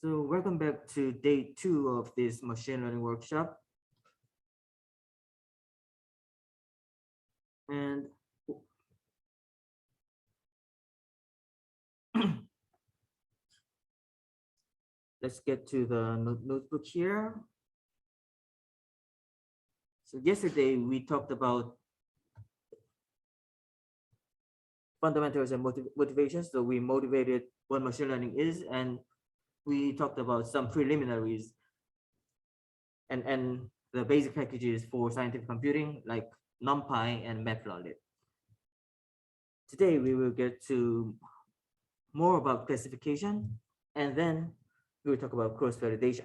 So welcome back to day 2 of this machine learning workshop. And let's get to the notebook here. So yesterday we talked about fundamentals and motivations. So we motivated what machine learning is, and we talked about some preliminaries and the basic packages for scientific computing like NumPy and Matplotlib. Today we will get to more about classification, and then we will talk about cross-validation,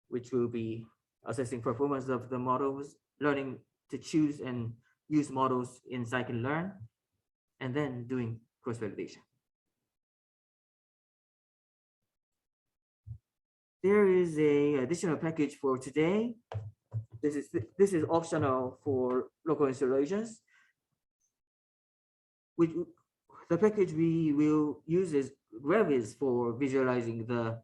which will be assessing performance of the models, learning to choose and use models in scikit-learn, and then doing cross-validation. There is a additional package for today. This is optional for local installations. Which the package we will use is Gravis for visualizing the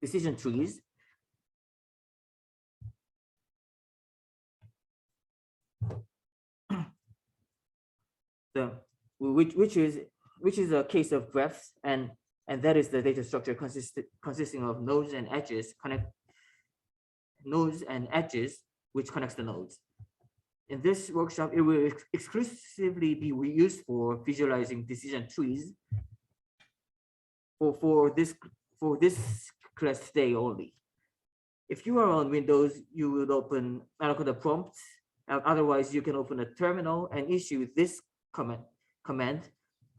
decision trees. Which is a case of graphs, and that is the data structure consisting of nodes and edges which connects the nodes. In this workshop, it will exclusively be used for visualizing decision trees for this class today only. If you are on Windows, you will open Anaconda prompt. Otherwise, you can open a terminal and issue this command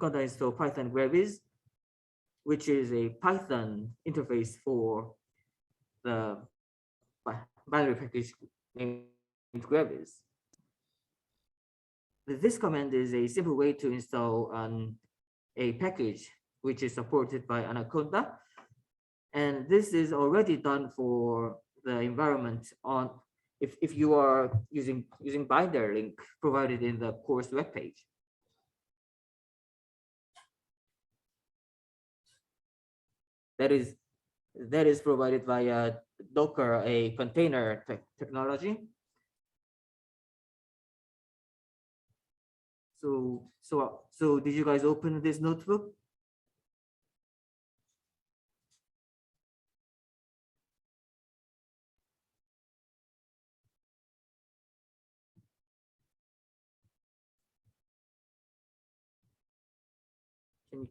install Python Gravis, which is a Python interface for the binary package named Gravis. This command is a simple way to install a package which is supported by Anaconda. And this is already done for the environment on if you are using binder link provided in the course webpage. That is provided via Docker, a container technology. So did you guys open this notebook?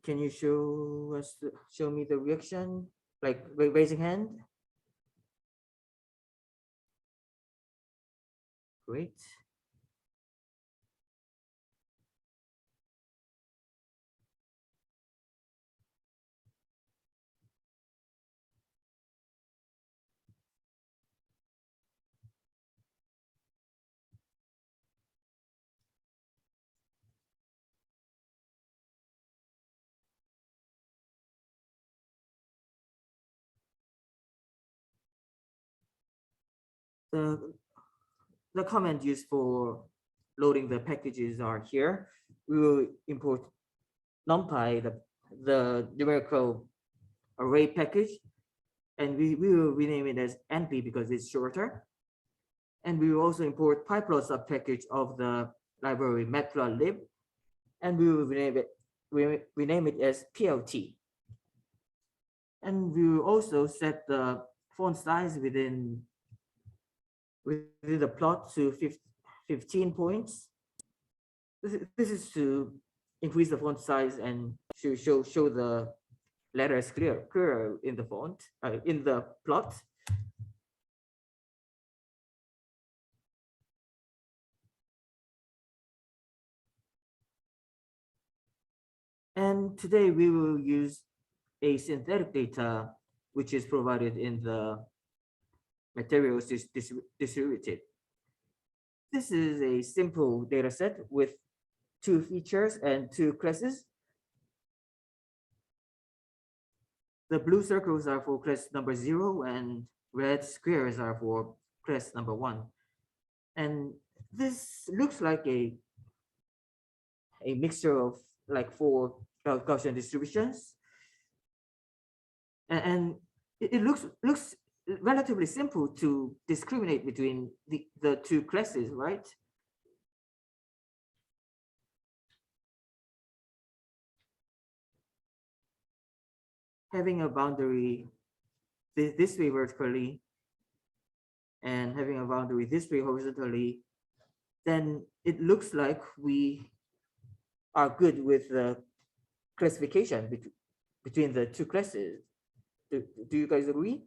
Can you show me the reaction, like raising hand? Great. The command used for loading the packages are here. We will import NumPy, the numerical array package, and we will rename it as NP because it's shorter. And we will also import pyplot subpackage of the library Matplotlib, and we will rename it as PLT. And we will also set the font size within the plot to 15 points. This is to increase the font size and to show the letters clearer in the font, in the plot. And today we will use a synthetic data which is provided in the materials distributed. This is a simple data set with 2 features and 2 classes. The blue circles are for class number 0 and red squares are for class number 1. And this looks like a a mixture of like four Gaussian distributions, and it looks relatively simple to discriminate between the two classes, right? Having a boundary this way vertically and having a boundary this way horizontally, then it looks like we are good with the classification between the two classes. Do you guys agree?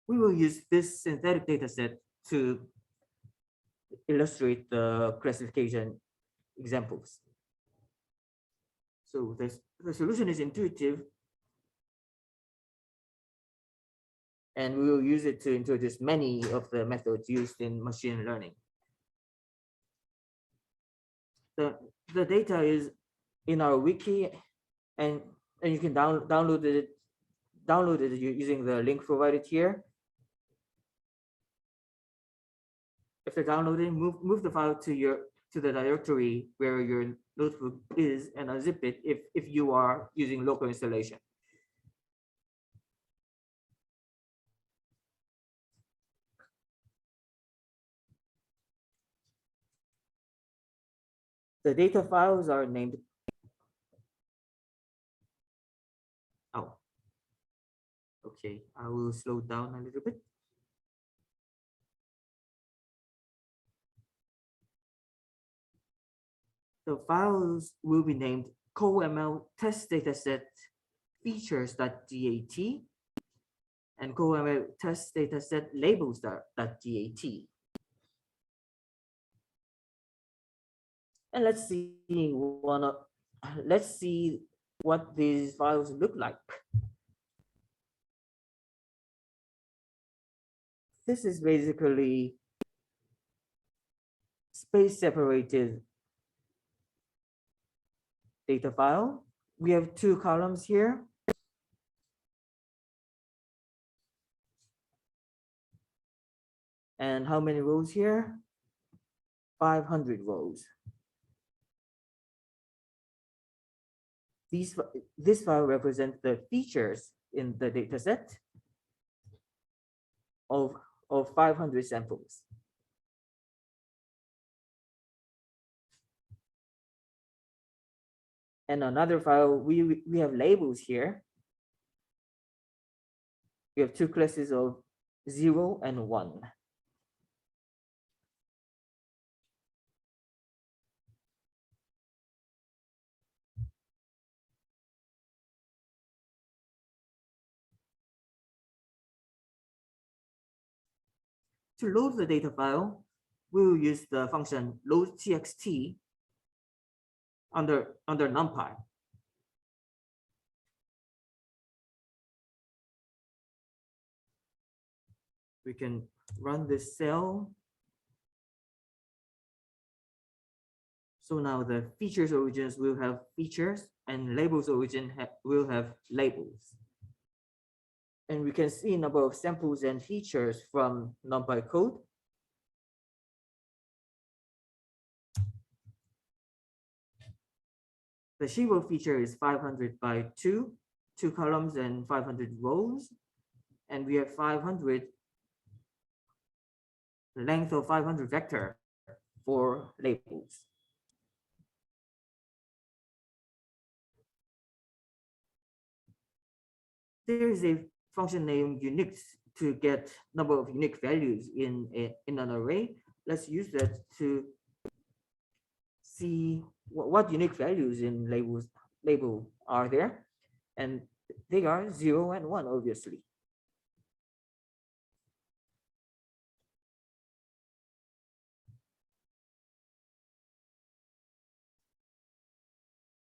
We will use this synthetic data set to illustrate the classification examples. So the solution is intuitive, and we will use it to introduce many of the methods used in machine learning. The data is in our wiki, and you can download it using the link provided here. After downloading, move the file to the directory where your notebook is and unzip it if you are using local installation. The data files are named. Oh, okay. I will slow down a little bit. The files will be named CoML test dataset features.dat and CoML test dataset labels.dat. And let's see what these files look like. This is basically space separated data file. We have two columns here. And how many rows here? 500 rows. This file represents the features in the data set of 500 samples. And another file, we have labels here. We have two classes of 0 and 1. To load the data file, we will use the function loadtxt under NumPy. We can run this cell. So now the features origins will have features and labels origin will have labels. And we can see number of samples and features from NumPy code. The Shivo feature is 500 by 2 columns and 500 rows. And we have 500 length of 500 vector for labels. There is a function named uniques to get number of unique values in an array. Let's use that to see what unique values in label are there, and they are 0 and 1, obviously.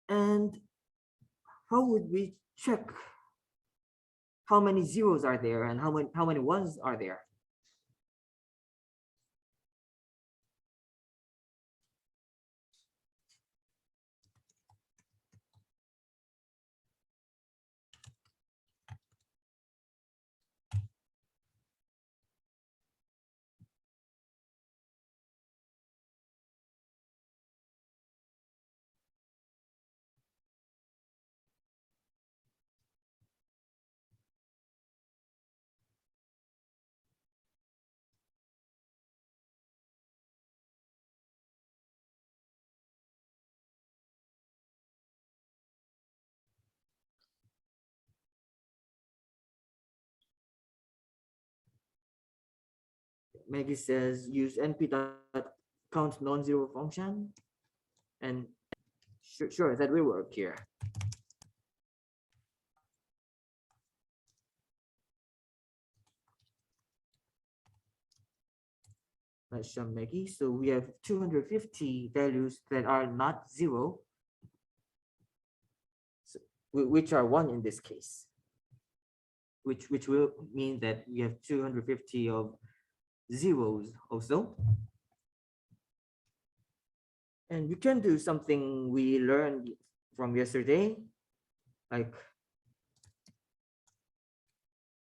And how would we check how many zeros are there and how many ones are there? Maggie says use np dot count non-zero function, and sure, that will work here. Let's show Maggie. So we have 250 values that are not zero, so, which are one in this case, which will mean that we have 250 of zeros also. And we can do something we learned from yesterday, like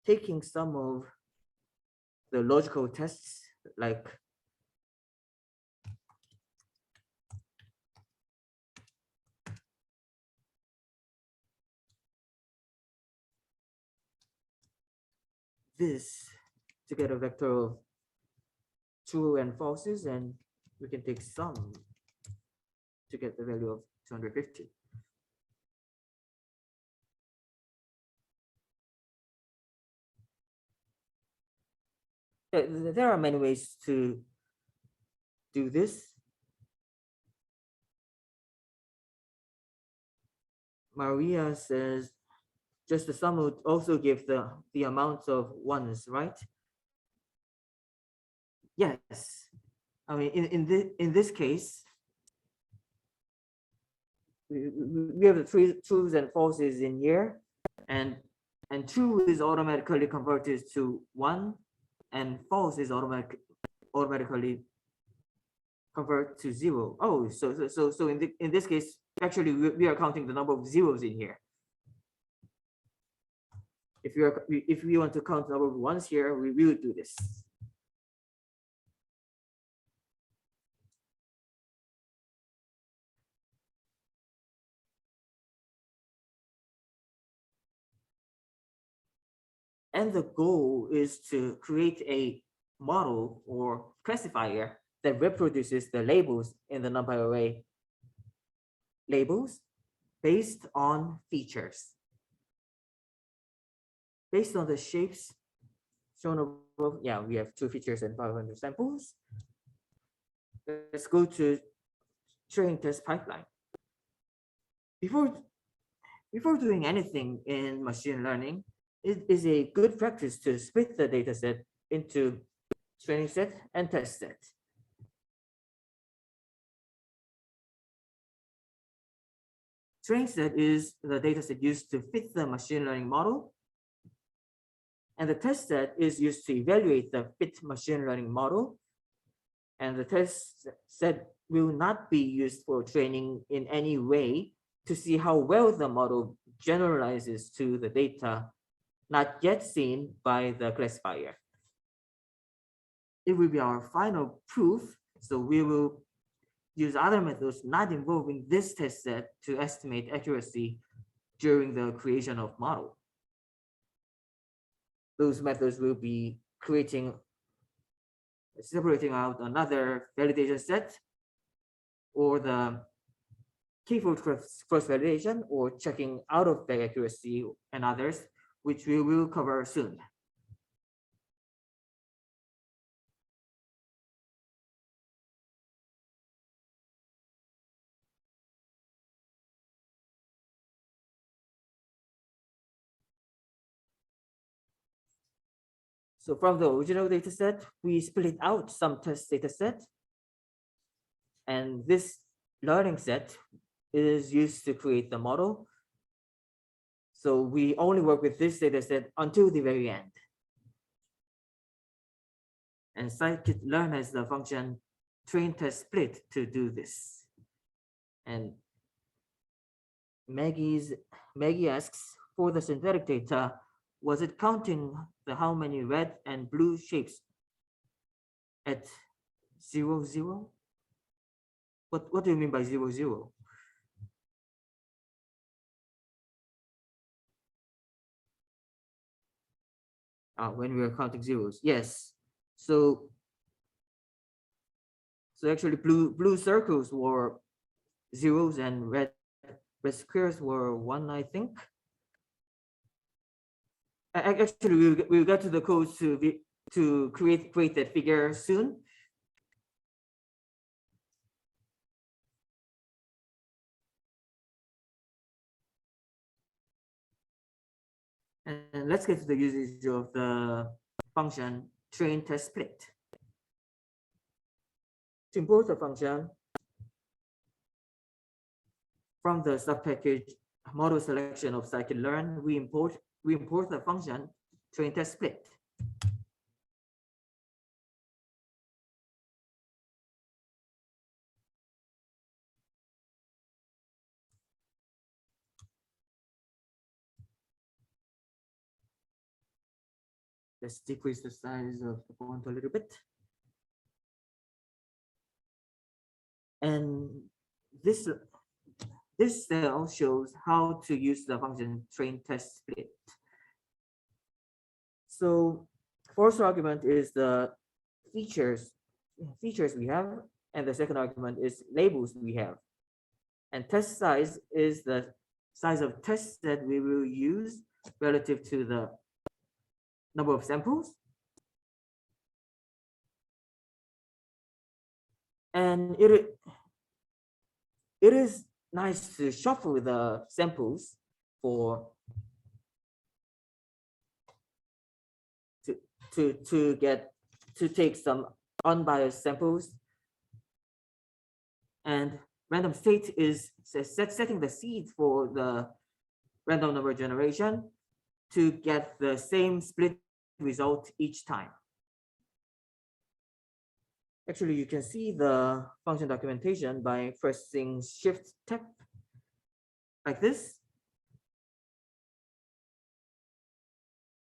taking some of the logical tests, like this, to get a vector of true and falses, and we can take some to get the value of 250. There are many ways to do this. Maria says just the sum would also give the amount of ones, right? Yes. I mean, in this case, we have the three truths and falses in here, and true is automatically converted to one, and false is automatically convert to zero. Oh, so in this case, actually we are counting the number of zeros in here. If we want to count the number of ones here, we will do this. And the goal is to create a model or classifier that reproduces the labels in the NumPy array labels based on features. Based on the shapes shown above, yeah, we have 2 features and 500 samples. Let's go to training test pipeline. Before doing anything in machine learning, it is a good practice to split the data set into training set and test set. Training set is the data set used to fit the machine learning model, and the test set is used to evaluate the fit machine learning model, and the test set will not be used for training in any way to see how well the model generalizes to the data not yet seen by the classifier. It will be our final proof, so we will use other methods not involving this test set to estimate accuracy during the creation of model. Those methods will be separating out another validation set, or the k-fold cross validation, or checking out of the accuracy, and others, which we will cover soon. So from the original data set, we split out some test data set, and this learning set is used to create the model. So we only work with this data set until the very end. And scikit-learn has the function train test split to do this. And Maggie asks, for the synthetic data, was it counting the how many red and blue shapes at 0, 0? What do you mean by 0, 0? When we are counting zeros, yes. So actually blue circles were zeros and red squares were 1, I think. Actually, we'll get to the codes to to create that figure soon. And let's get to the usage of the function train test split. To import the function from the subpackage model selection of scikit-learn, we import the function train test split. Let's decrease the size of the font a little bit. And this cell shows how to use the function train test split. So first argument is the features we have, and the second argument is labels we have. And test size is the size of tests that we will use relative to the number of samples. And it is nice to shuffle the samples to take some unbiased samples. And random state is setting the seed for the random number generation to get the same split result each time. Actually, you can see the function documentation by pressing Shift Tab like this.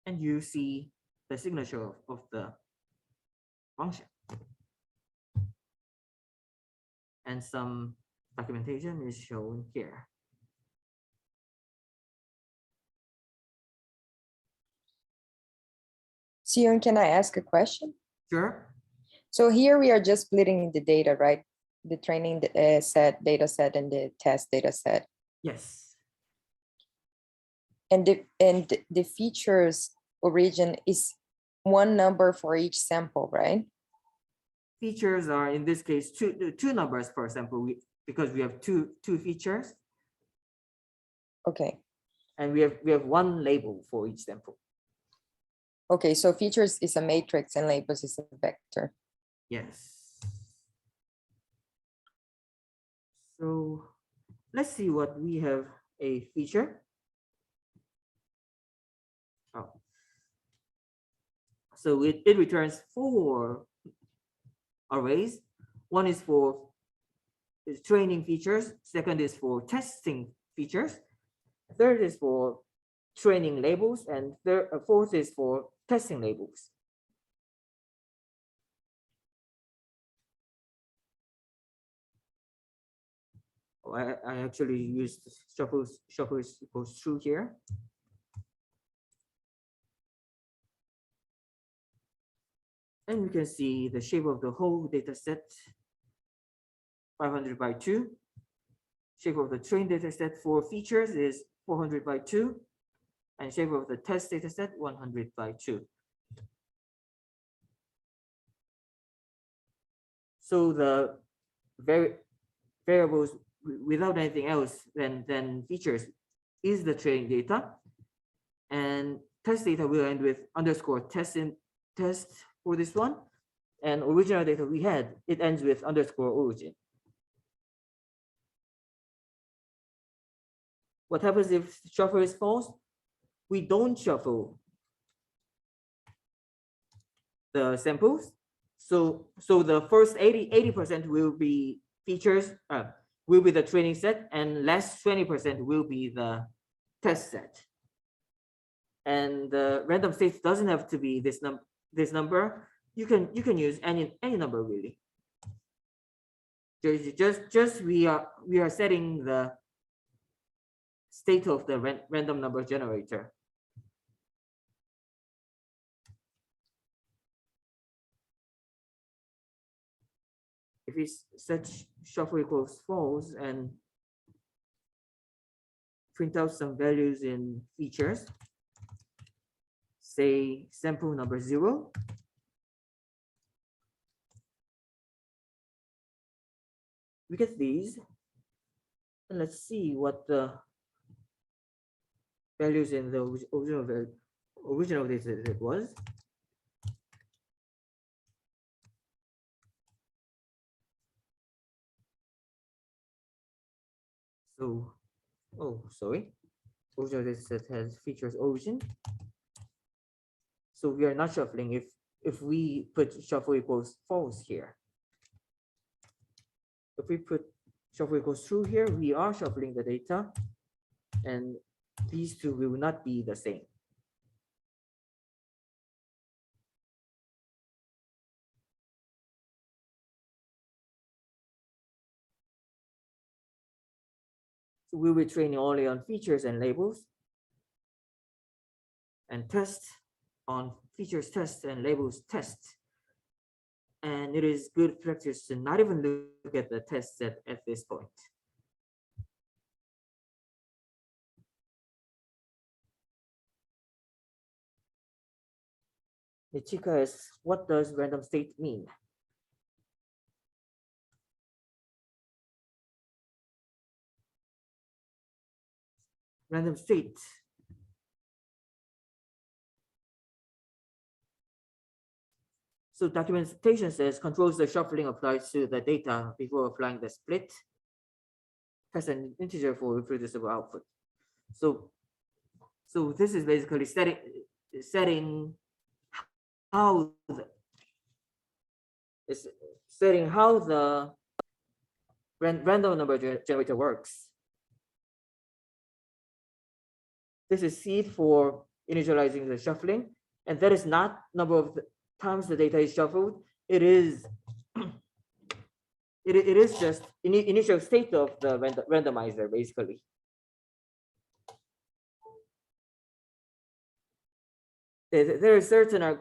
And you see the signature of the function. And some documentation is shown here. Sion, can I ask a question? Sure. So here we are just splitting the data, right? The training set data set and the test data set. Yes. And the features origin is one number for each sample, right? Features are in this case two numbers per sample because we have two features. Okay. And we have one label for each sample. Okay, so features is a matrix and labels is a vector. Yes. So let's see what we have a feature. Oh. So it returns 4 arrays. One is for training features. Second is for testing features. Third is for training labels. And fourth is for testing labels. I actually used shuffles equals true here. And we can see the shape of the whole data set, 500 by 2. Shape of the trained data set for features is 400 by 2. And shape of the test data set, 100 by 2. So the variables without anything else than features is the training data. And test data will end with underscore test for this one. And original data we had, it ends with underscore origin. What happens if shuffle is false? We don't shuffle the samples. So the first 80% will be features, will be the training set, and last 20% will be the test set. And the random state doesn't have to be this number. You can use any number really. Just we are setting the state of the random number generator. If we set shuffle equals false and print out some values in features, say sample number 0, we get these, and let's see what the values in the original data set was. So, oh, sorry. Original data set has features origin. So we are not shuffling if we put shuffle equals false here. If we put shuffle equals true here, we are shuffling the data, and these two will not be the same. So we'll be training only on features and labels, and test on features test and labels test. And it is good practice to not even look at the test set at this point. Nichika asks, what does random state mean? Random state. So documentation says controls the shuffling applied to the data before applying the split. Has an integer for reproducible output. So this is basically setting how the random number generator works. This is seed for initializing the shuffling, and that is not number of times the data is shuffled. It is it is just initial state of the randomizer, basically. There is certain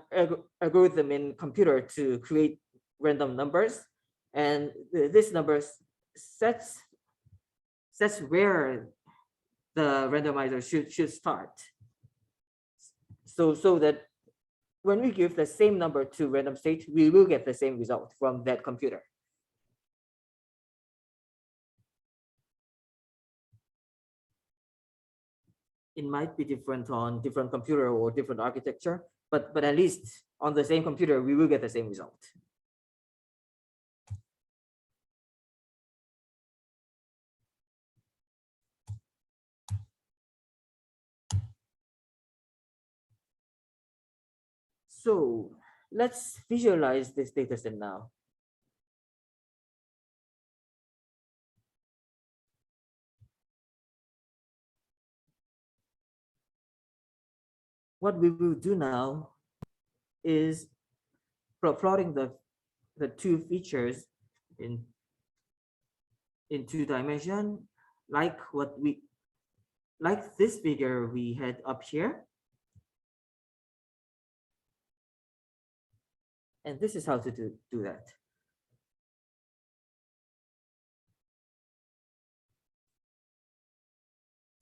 algorithm in computer to create random numbers, and this number sets where the randomizer should start. So that when we give the same number to random state, we will get the same result from that computer. It might be different on different computer or different architecture, but at least on the same computer, we will get the same result. So let's visualize this data set now. What we will do now is plotting the two features in 2 dimension, like this figure we had up here. And this is how to do that.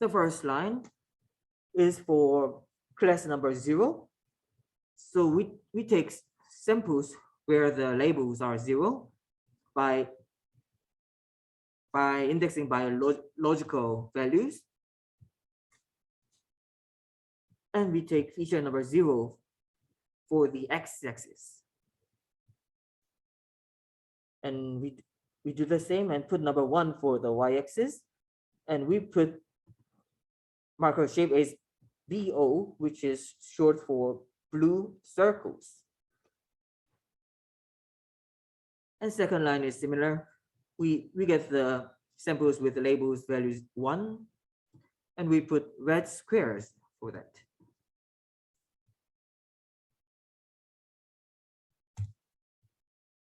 The first line is for class number 0. So we take samples where the labels are 0 by indexing by logical values. And we take feature number 0 for the x-axis. And we do the same and put number 1 for the y-axis. And we put marker shape as BO, which is short for blue circles. And second line is similar. We get the samples with the labels values 1, and we put red squares for that.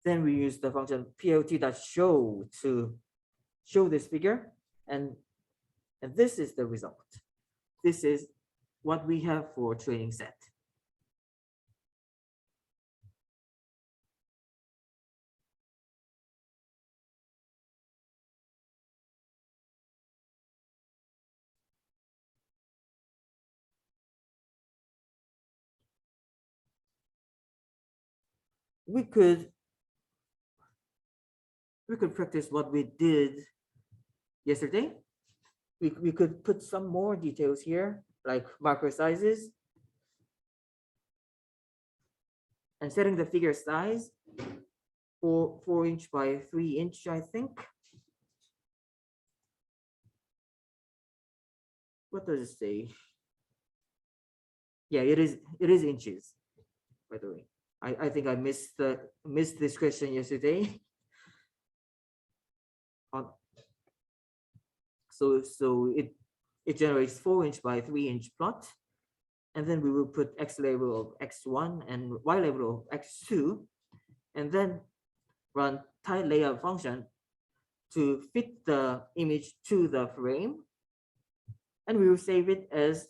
Then we use the function plot.show to show this figure, and this is the result. This is what we have for training set. We could we could practice what we did yesterday. We could put some more details here, like marker sizes and setting the figure size 4 inch by 3 inch, I think. What does it say? Yeah, it is inches, by the way. I think I missed this question yesterday. On so it generates 4 inch by 3 inch plot, and then we will put x label of x1 and y label of x2, and then run tight layout function to fit the image to the frame, and we will save it as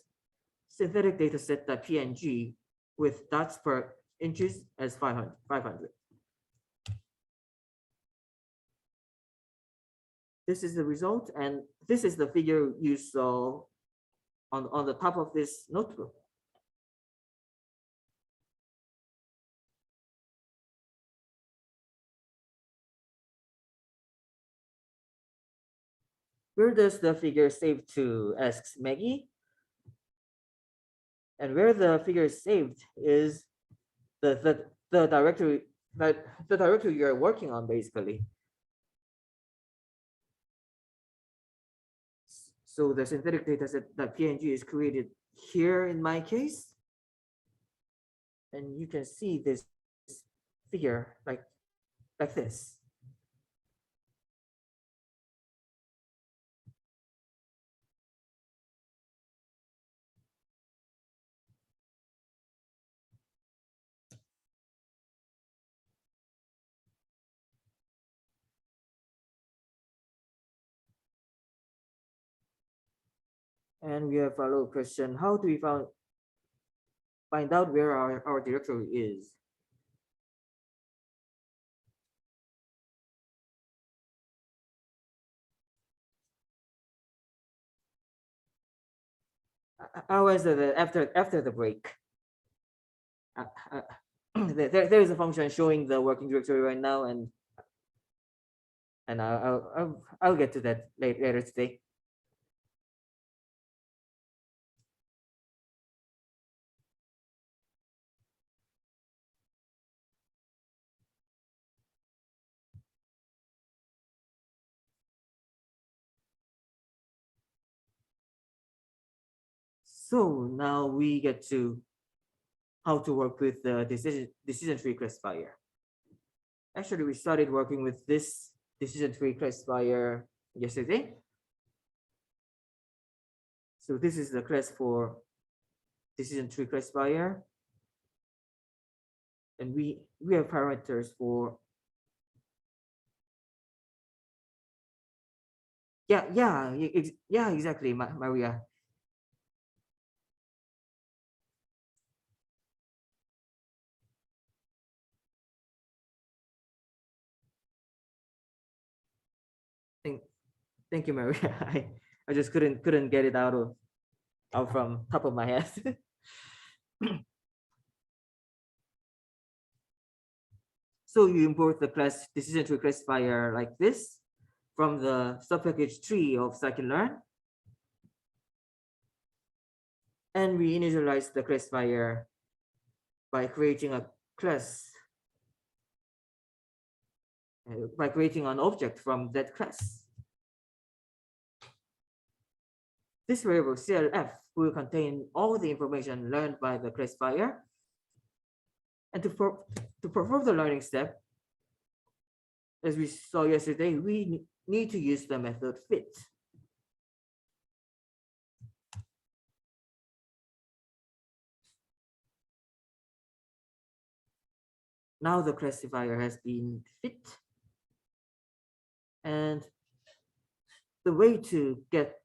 synthetic dataset.png with dots per inches as 500. This is the result, and this is the figure you saw on the top of this notebook. Where does the figure save to, asks Maggie. And where the figure is saved is the directory the directory you're working on, basically. So the synthetic dataset.png is created here in my case, and you can see this figure like this. And we have a follow-up question. How do we find out where our directory is? How is it after the break? There is a function showing the working directory right now, and I'll get to that later today. So now we get to how to work with the decision tree classifier. Actually, we started working with this decision tree classifier yesterday. So this is the class for decision tree classifier, and we have parameters for yeah exactly, Maria. Thank you, Maria. I just couldn't get it out from top of my head. So you import the class decision tree classifier like this from the subpackage tree of scikit-learn, and we initialize the classifier by creating a class by creating an object from that class. This variable CLF will contain all the information learned by the classifier. And to perform the learning step, as we saw yesterday, we need to use the method fit. Now the classifier has been fit. And the way to get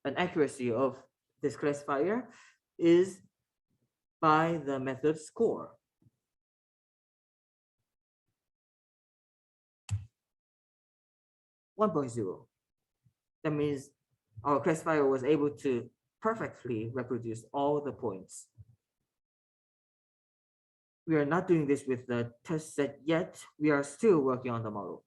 an accuracy of this classifier is by the method score. (1.0). That means our classifier was able to perfectly reproduce all the points. We are not doing this with the test set yet. We are still working on the model.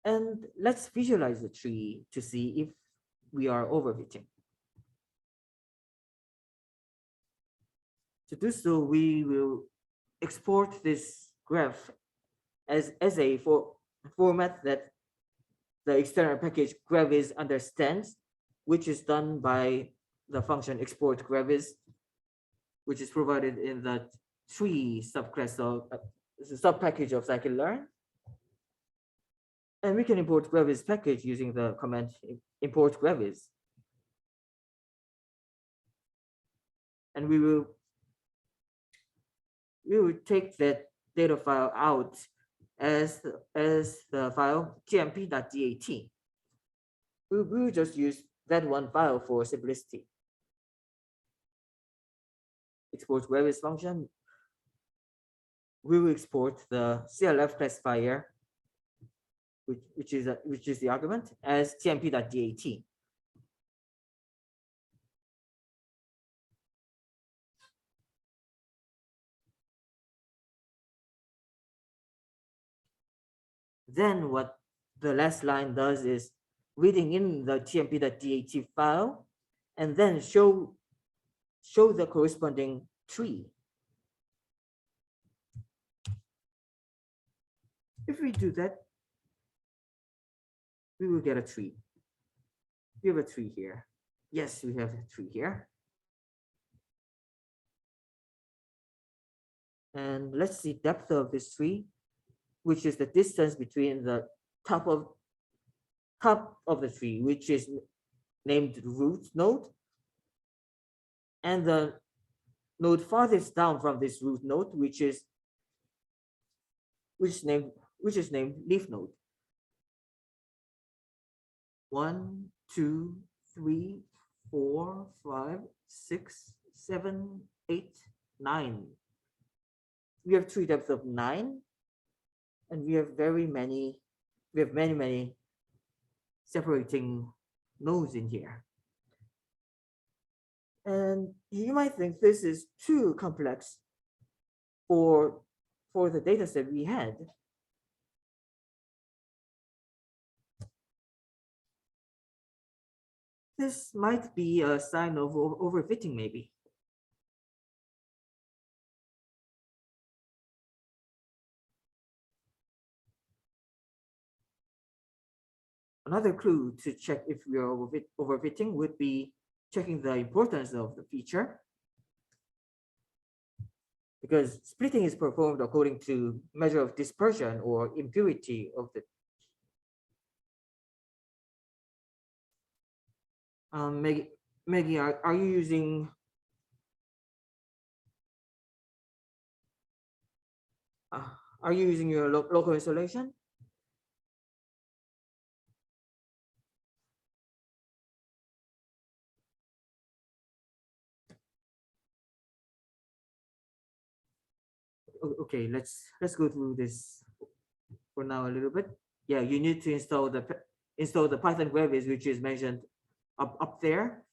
And let's visualize the tree to see if we are overfitting. To do so, we will export this graph as a format that the external package gravis understands, which is done by the function export gravis, which is provided in the tree subclass of subpackage of scikit-learn. And we can import gravis package using the command import gravis. And we will take that data file out as the file tmp.dat. We will just use that one file for simplicity. Export gravis function. We will export the CLF classifier, which is the argument, as tmp.dat. Then what the last line does is reading in the tmp.dat file and then show the corresponding tree. If we do that, we will get a tree. We have a tree here. Yes, we have a tree here. And let's see depth of this tree, which is the distance between the top of the tree, which is named root node, and the node farthest down from this root node, which is named leaf node. 1, 2, 3, 4, 5, 6, 7, 8, 9. We have tree depth of 9, and we have many separating nodes in here. And you might think this is too complex for the data set we had. This might be a sign of overfitting, maybe. Another clue to check if we are overfitting would be checking the importance of the feature, because splitting is performed according to measure of dispersion or impurity of the. Maggie, are you using your local installation? Okay, let's go through this for now a little bit. Yeah, you need to install the Python gravis, which is mentioned up there,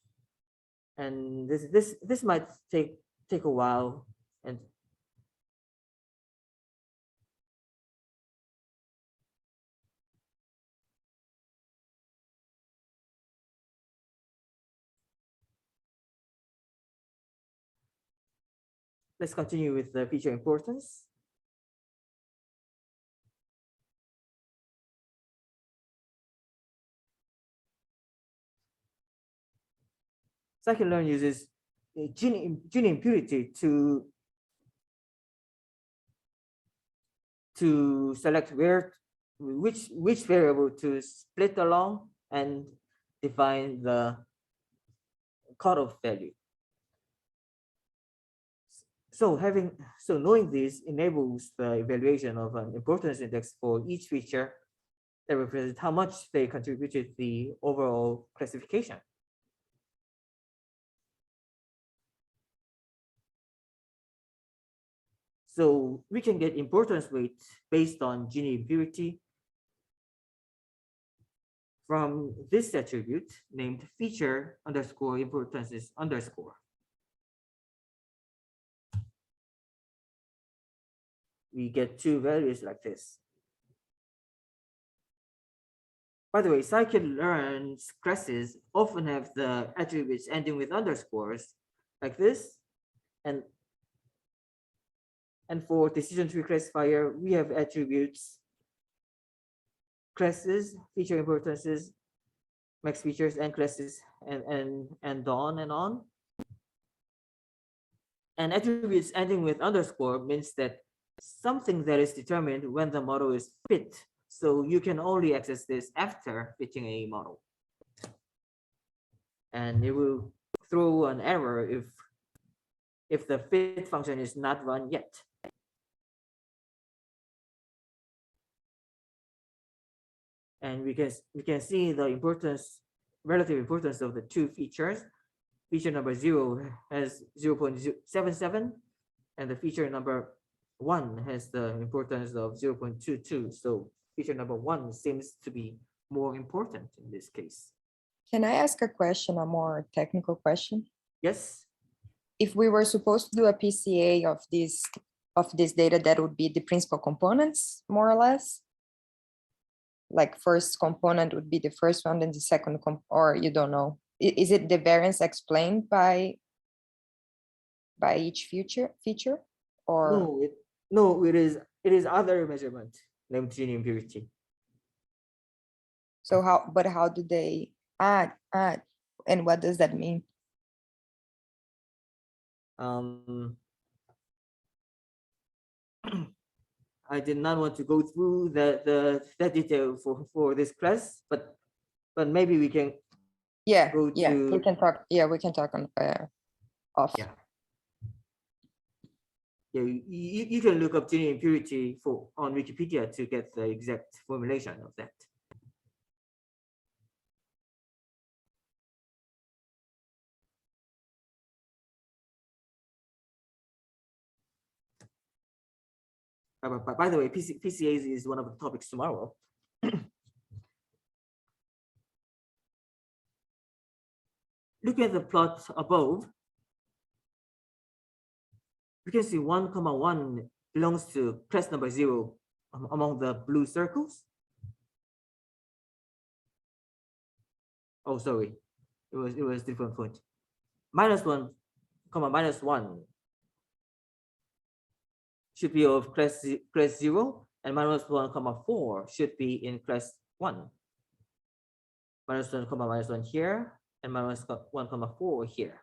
and this might take a while. And let's continue with the feature importance. Scikit-learn uses gene impurity to select which variable to split along and define the cutoff value. So knowing this enables the evaluation of an importance index for each feature that represents how much they contributed to the overall classification. So we can get importance weight based on gene impurity from this attribute named feature underscore importances underscore. We get two values like this. By the way, scikit-learn classes often have the attributes ending with underscores like this. And for decision tree classifier, we have attributes, classes, feature importances, max features, and classes, and on and on. And attributes ending with underscore means that something that is determined when the model is fit. So you can only access this after fitting a model. And it will throw an error if the fit function is not run yet. And we can see the relative importance of the two features. Feature number 0 has 0.77, and the feature number 1 has the importance of 0.22. So feature number 1 seems to be more important in this case. Can I ask a question, a more technical question? Yes. If we were supposed to do a PCA of this data, that would be the principal components, more or less? Like first component would be the first one, then the second, or you don't know? Is it the variance explained by each feature, or? No, it is other measurement named gene impurity. So how do they add, and what does that mean? I did not want to go through that detail for this class, but maybe we can go to, we can talk. Yeah, we can talk on off. yeah. Yeah, you can look up gene impurity on Wikipedia to get the exact formulation of that. But by the way, PCAs is one of the topics tomorrow. Look at the plot above. You can see 1,1 belongs to class number 0 among the blue circles. Oh, sorry, it was different point. -1, -1 should be of class 0, and -1, 4 should be in class 1. -1, -1 here, and -1, 4 here.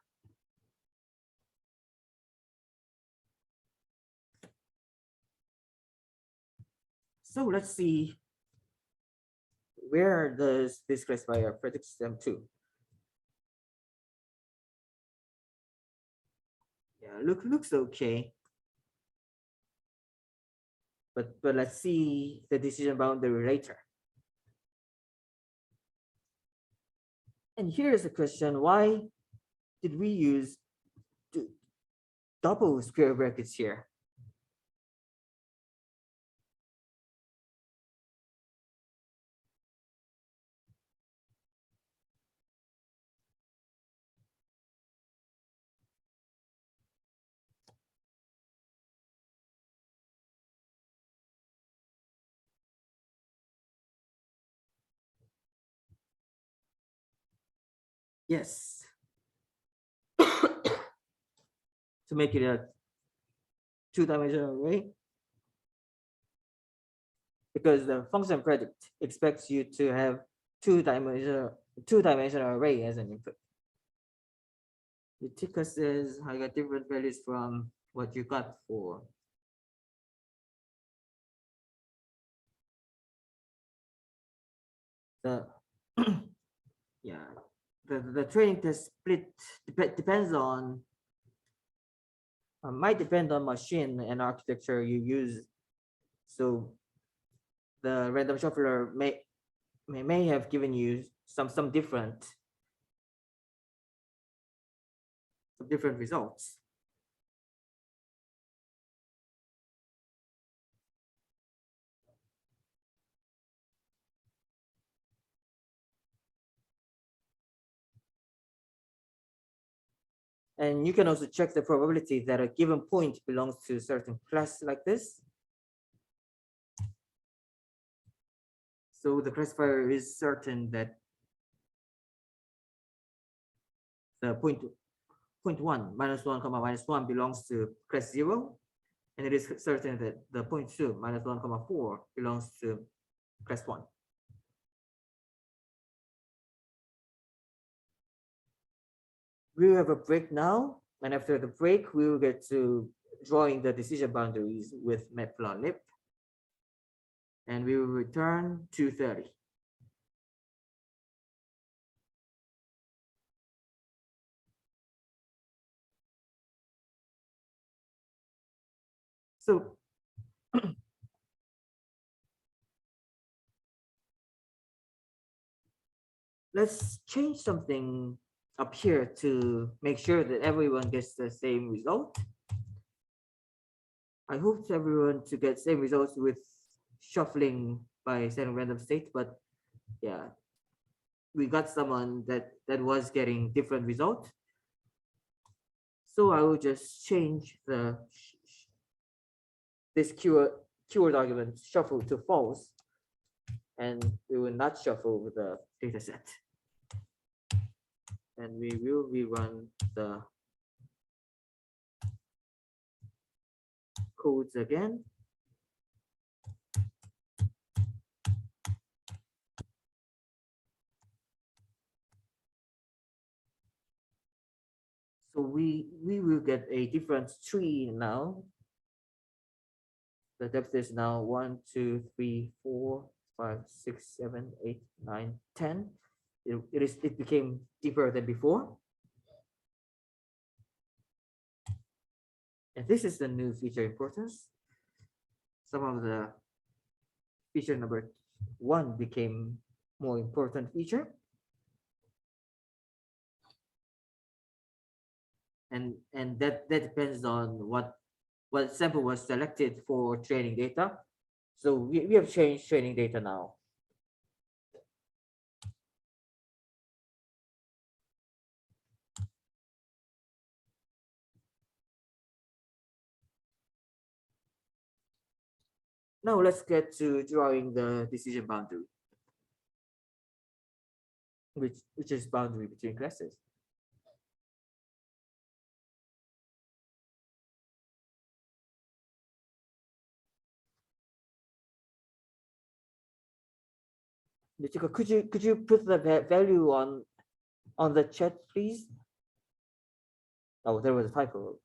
So let's see, where does this classifier predict them to? Yeah, looks okay. But let's see the decision boundary later. And here's a question: why did we use double square brackets here? Yes. To make it a two-dimensional array, because the function predict expects you to have two-dimensional array as an input. Utica says I got different values from what you got for. The yeah, the training test split depends on, might depend on machine and architecture you use. So the random shuffler may have given you some different results. And you can also check the probability that a given point belongs to a certain class like this. So the classifier is certain that the point 1 minus 1 comma minus 1 belongs to class 0, and it is certain that the point 2 minus 1 comma 4 belongs to class 1. We will have a break now, and after the break, we will get to drawing the decision boundaries with matplotlib, and we will return 2:30. So let's change something up here to make sure that everyone gets the same result. I hope everyone to get same results with shuffling by setting random state, but yeah, we got someone that was getting different result. So I will just change this keyword argument shuffle to false, and we will not shuffle the data set. And we will rerun the codes again. So we will get a different tree now. The depth is now 1, 2, 3, 4, 5, 6, 7, 8, 9, 10. It became deeper than before. And this is the new feature importance. Some of the feature number 1 became more important feature. And that depends on what sample was selected for training data. So we have changed training data now. Now let's get to drawing the decision boundary, which is boundary between classes. Michiko, could you put the value on the chat, please? Oh, there was a typo.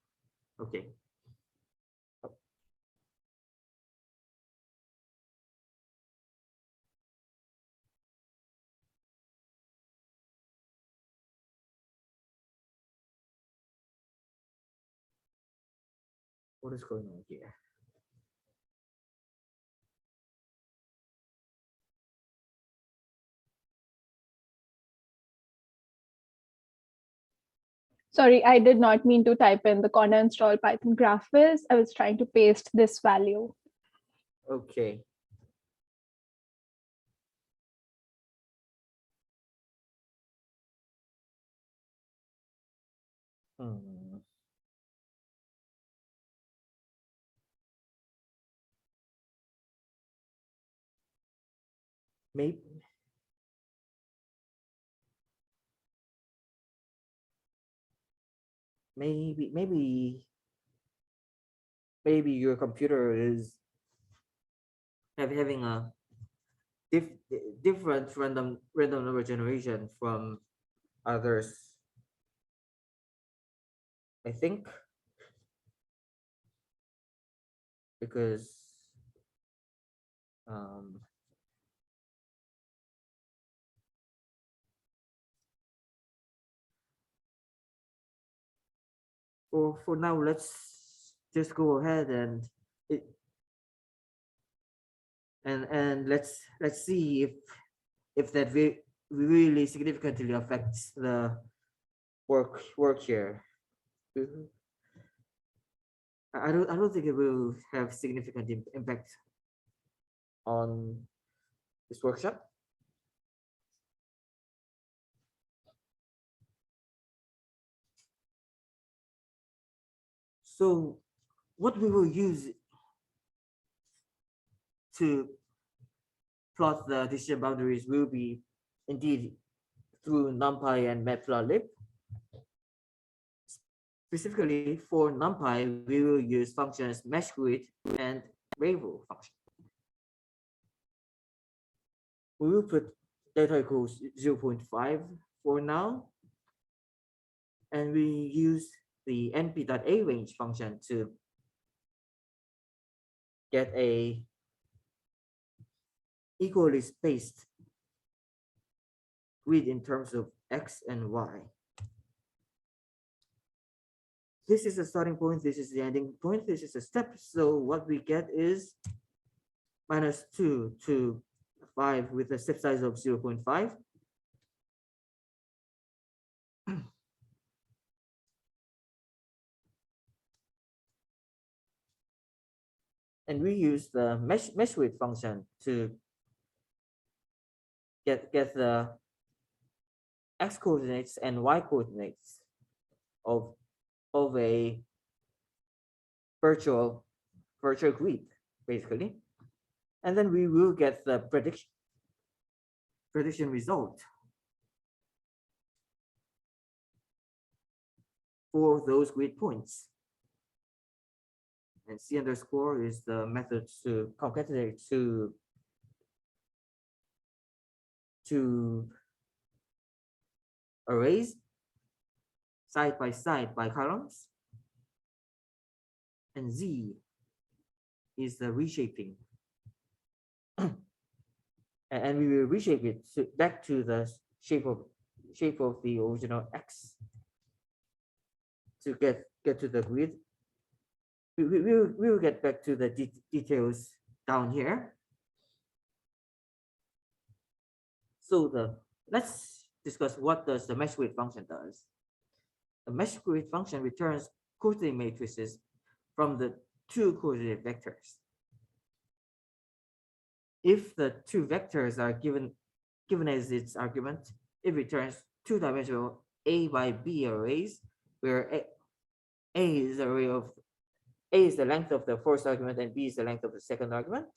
Okay. What is going on here? Sorry, I did not mean to type in the conda install Python graphics. I was trying to paste this value. Okay. Hmm. Maybe maybe your computer is having a different random number generation from others. I think because um, for now, let's just go ahead and let's see if that really significantly affects the work here. I don't think it will have significant impact on this workshop. So what we will use to plot the decision boundaries will be indeed through NumPy and Matplotlib. Specifically for NumPy, we will use functions meshgrid and Ravel function. We will put data equals 0.5 for now, and we use the np.arange function to get a equally spaced grid in terms of x and y. This is the starting point, this is the ending point, this is a step. So what we get is -2 to 5 with a step size of 0.5. And we use the mesh width function to get the x coordinates and y coordinates of a virtual grid, basically. And then we will get the prediction result for those grid points. And C underscore is the method to concatenate two arrays side by side by columns. And Z is the reshaping. And we will reshape it back to the shape of the original X to get to the grid. We will get back to the details down here. So let's discuss what does the mesh width function does. The mesh width function returns coordinate matrices from the two coordinate vectors. If the two vectors are given as its argument, it returns two-dimensional A by B arrays, where A is the array of A is the length of the first argument and B is the length of the second argument,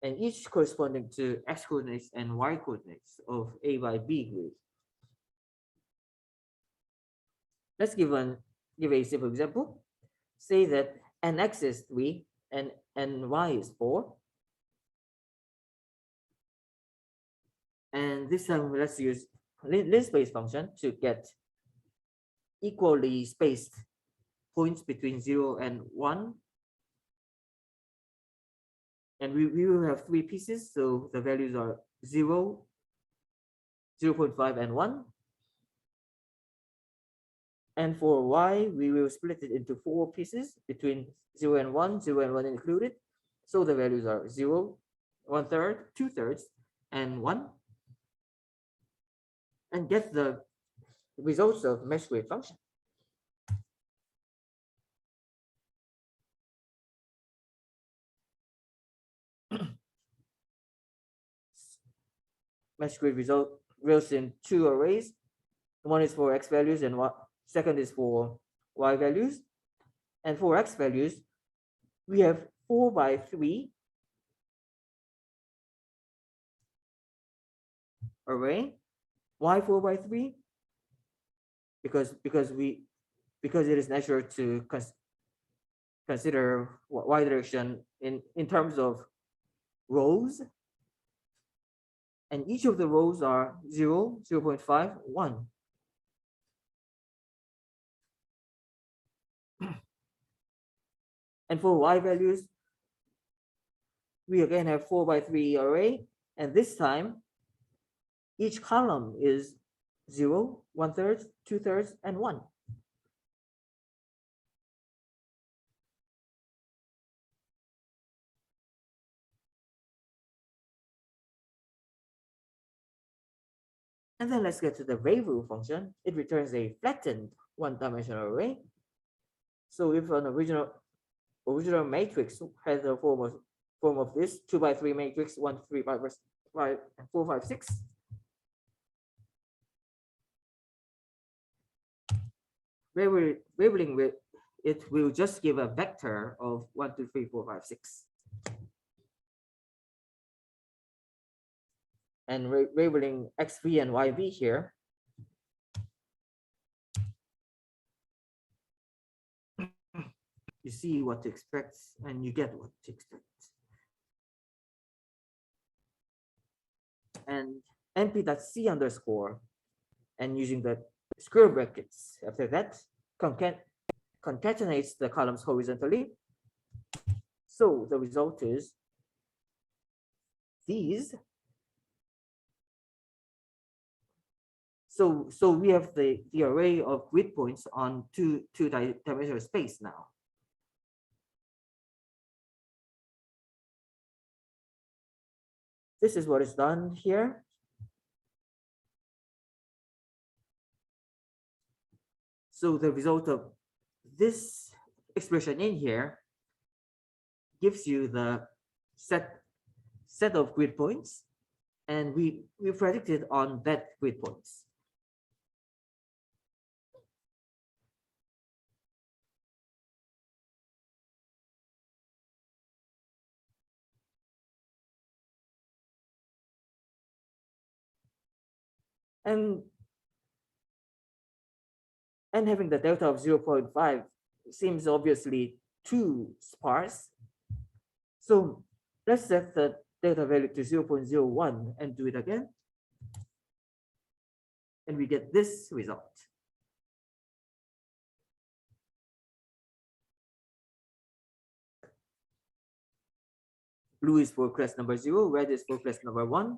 and each corresponding to x coordinates and y coordinates of A by B grid. Let's give a simple example. Say that nx is 3 and ny is 4. And this time let's use linspace function to get equally spaced points between 0 and 1. And we will have 3 pieces, so the values are 0, 0.5, and 1. And for y, we will split it into 4 pieces between 0 and 1, 0 and 1 included. So the values are 0, 1/3, 2/3, and 1. And get the results of mesh width function. Mesh grid result results in 2 arrays. One is for x values and second is for y values. And for x values, we have 4 by 3 array. Why 4 by 3? Because it is natural to consider y direction in terms of rows. And each of the rows are 0, 0.5, 1. And for y values, we again have 4 by 3 array, and this time each column is 0, 1/3, 2/3, and 1. And then let's get to the Ravel function. It returns a flattened one-dimensional array. So if an original matrix has the form of this 2 by 3 matrix, 1, 3, 5, 4, 5, 6. Labeling with it will just give a vector of 1, 2, 3, 4, 5, 6. and labeling XV and YV here, you see what to expect and you get what to expect. And np.c underscore, and using the square brackets after that, concatenates the columns horizontally. So the result is these. So we have the array of grid points on two-dimensional space now. This is what is done here. So the result of this expression in here gives you the set of grid points, and we predicted on that grid points. And having the delta of 0.5 seems obviously too sparse. So let's set the delta value to 0.01 and do it again. And we get this result. Blue is for class number 0, red is for class number 1.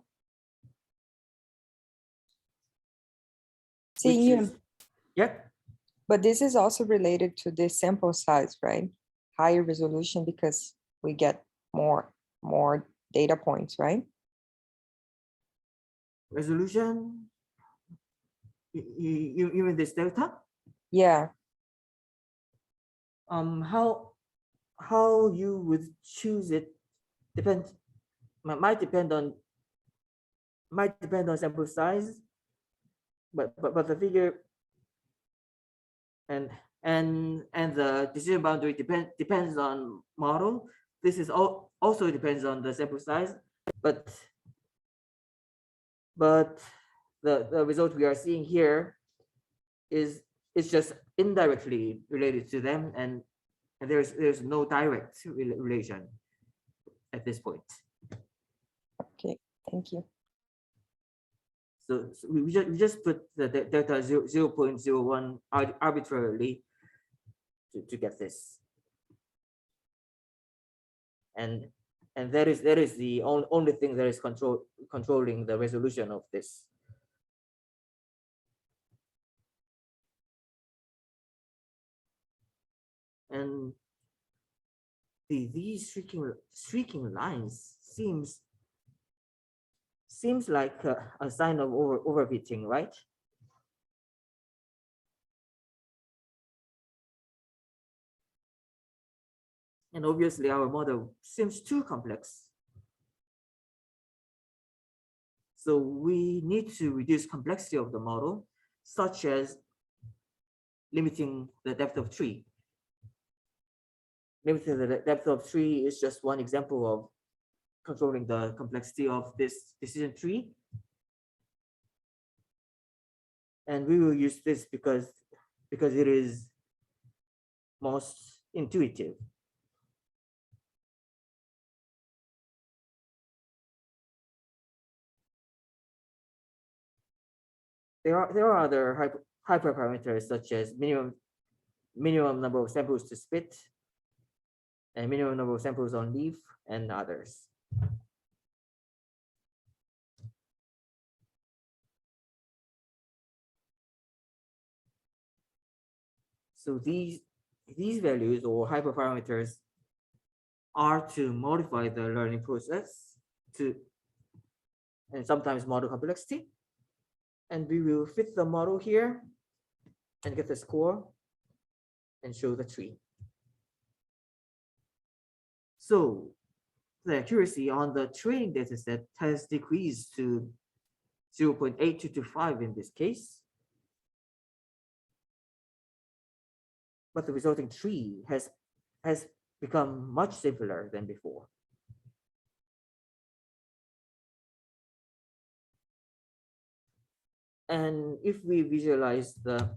Yeah. But this is also related to the sample size, right? Higher resolution because we get more data points, right? Resolution? You mean this delta? Yeah. How you would choose it might depend on sample size, but the figure and the decision boundary depends on model. This is also depends on the sample size, but the result we are seeing here is just indirectly related to them, and there's no direct relation at this point. Okay, thank you. So we just put the delta 0.01 arbitrarily to get this, and that is the only thing that is controlling the resolution of this. And these streaking lines seems like a sign of overfitting, right? And obviously our model seems too complex. So we need to reduce complexity of the model, such as limiting the depth of tree. Limiting the depth of tree is just one example of controlling the complexity of this decision tree. And we will use this because it is most intuitive. There are other hyperparameters such as minimum number of samples to spit, and minimum number of samples on leaf, and others. So these values or hyperparameters are to modify the learning process and sometimes model complexity. And we will fit the model here and get the score and show the tree. So the accuracy on the training data set has decreased to 0.8225 in this case. But the resulting tree has become much simpler than before. And if we visualize the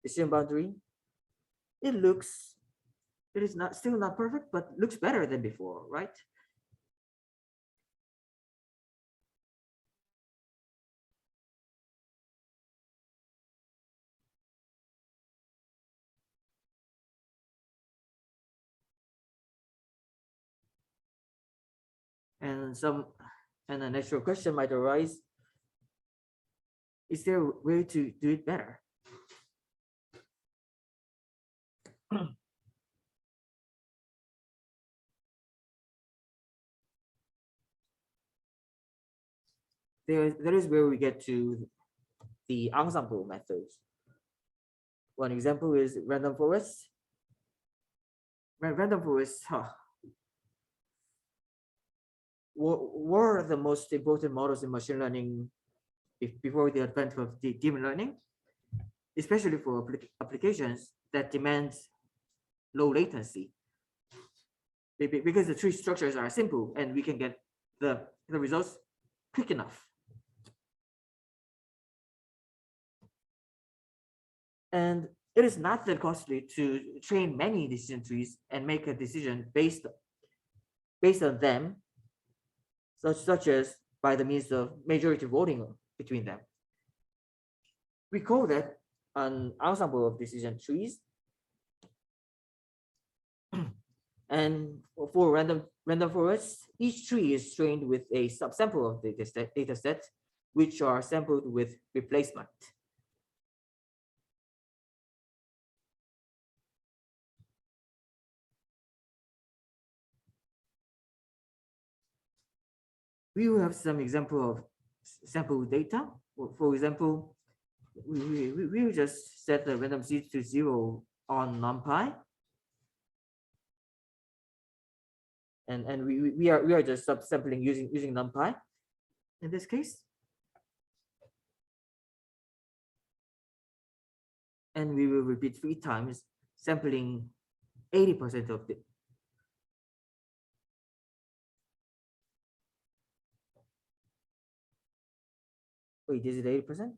decision boundary, it is not still not perfect, but looks better than before, right? And a natural question might arise: is there a way to do it better? That is where we get to the ensemble methods. One example is random forest. Random forests were the most important models in machine learning before the advent of deep learning, especially for applications that demand low latency. Because the tree structures are simple and we can get the results quick enough. And it is not that costly to train many decision trees and make a decision based on them, such as by the means of majority voting between them. We call that an ensemble of decision trees. And for random forests, each tree is trained with a subsample of the data set, which are sampled with replacement. We will have some example of sample data. For example, we will just set the random seed to 0 on NumPy. And we are just subsampling using NumPy in this case. And we will repeat 3 times, sampling 80% of the. Wait, is it 80%?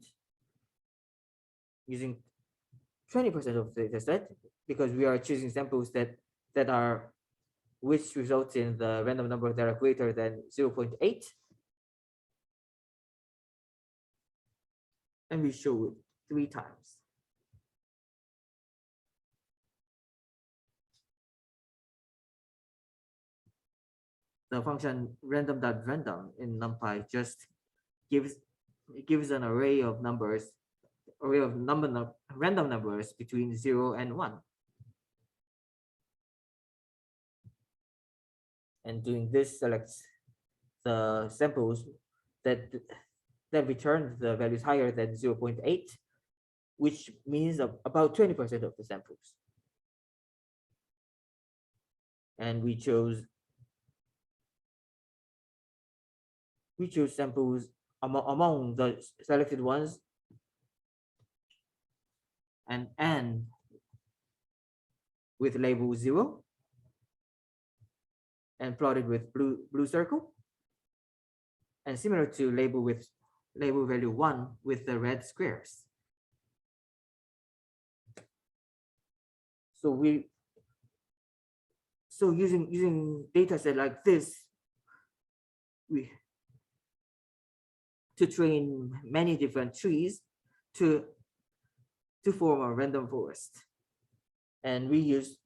Using 20% of the data set, because we are choosing samples that are which results in the random number that are greater than 0.8. And we show it 3 times. The function random.random in NumPy just gives an array of numbers, random numbers between 0 and 1. And doing this selects the samples that return the values higher than 0.8, which means about 20% of the samples. And we chose samples among the selected ones and n with label 0 and plotted with blue circle, and similar to label value 1 with the red squares. So using data set like this, to train many different trees to form a random forest. And we use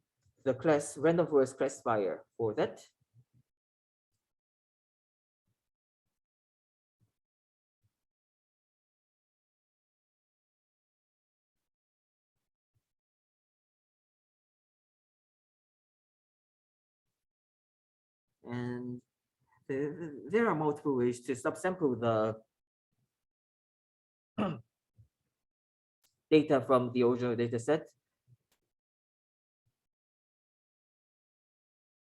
the class random forest classifier for that. And there are multiple ways to subsample the data from the original data set.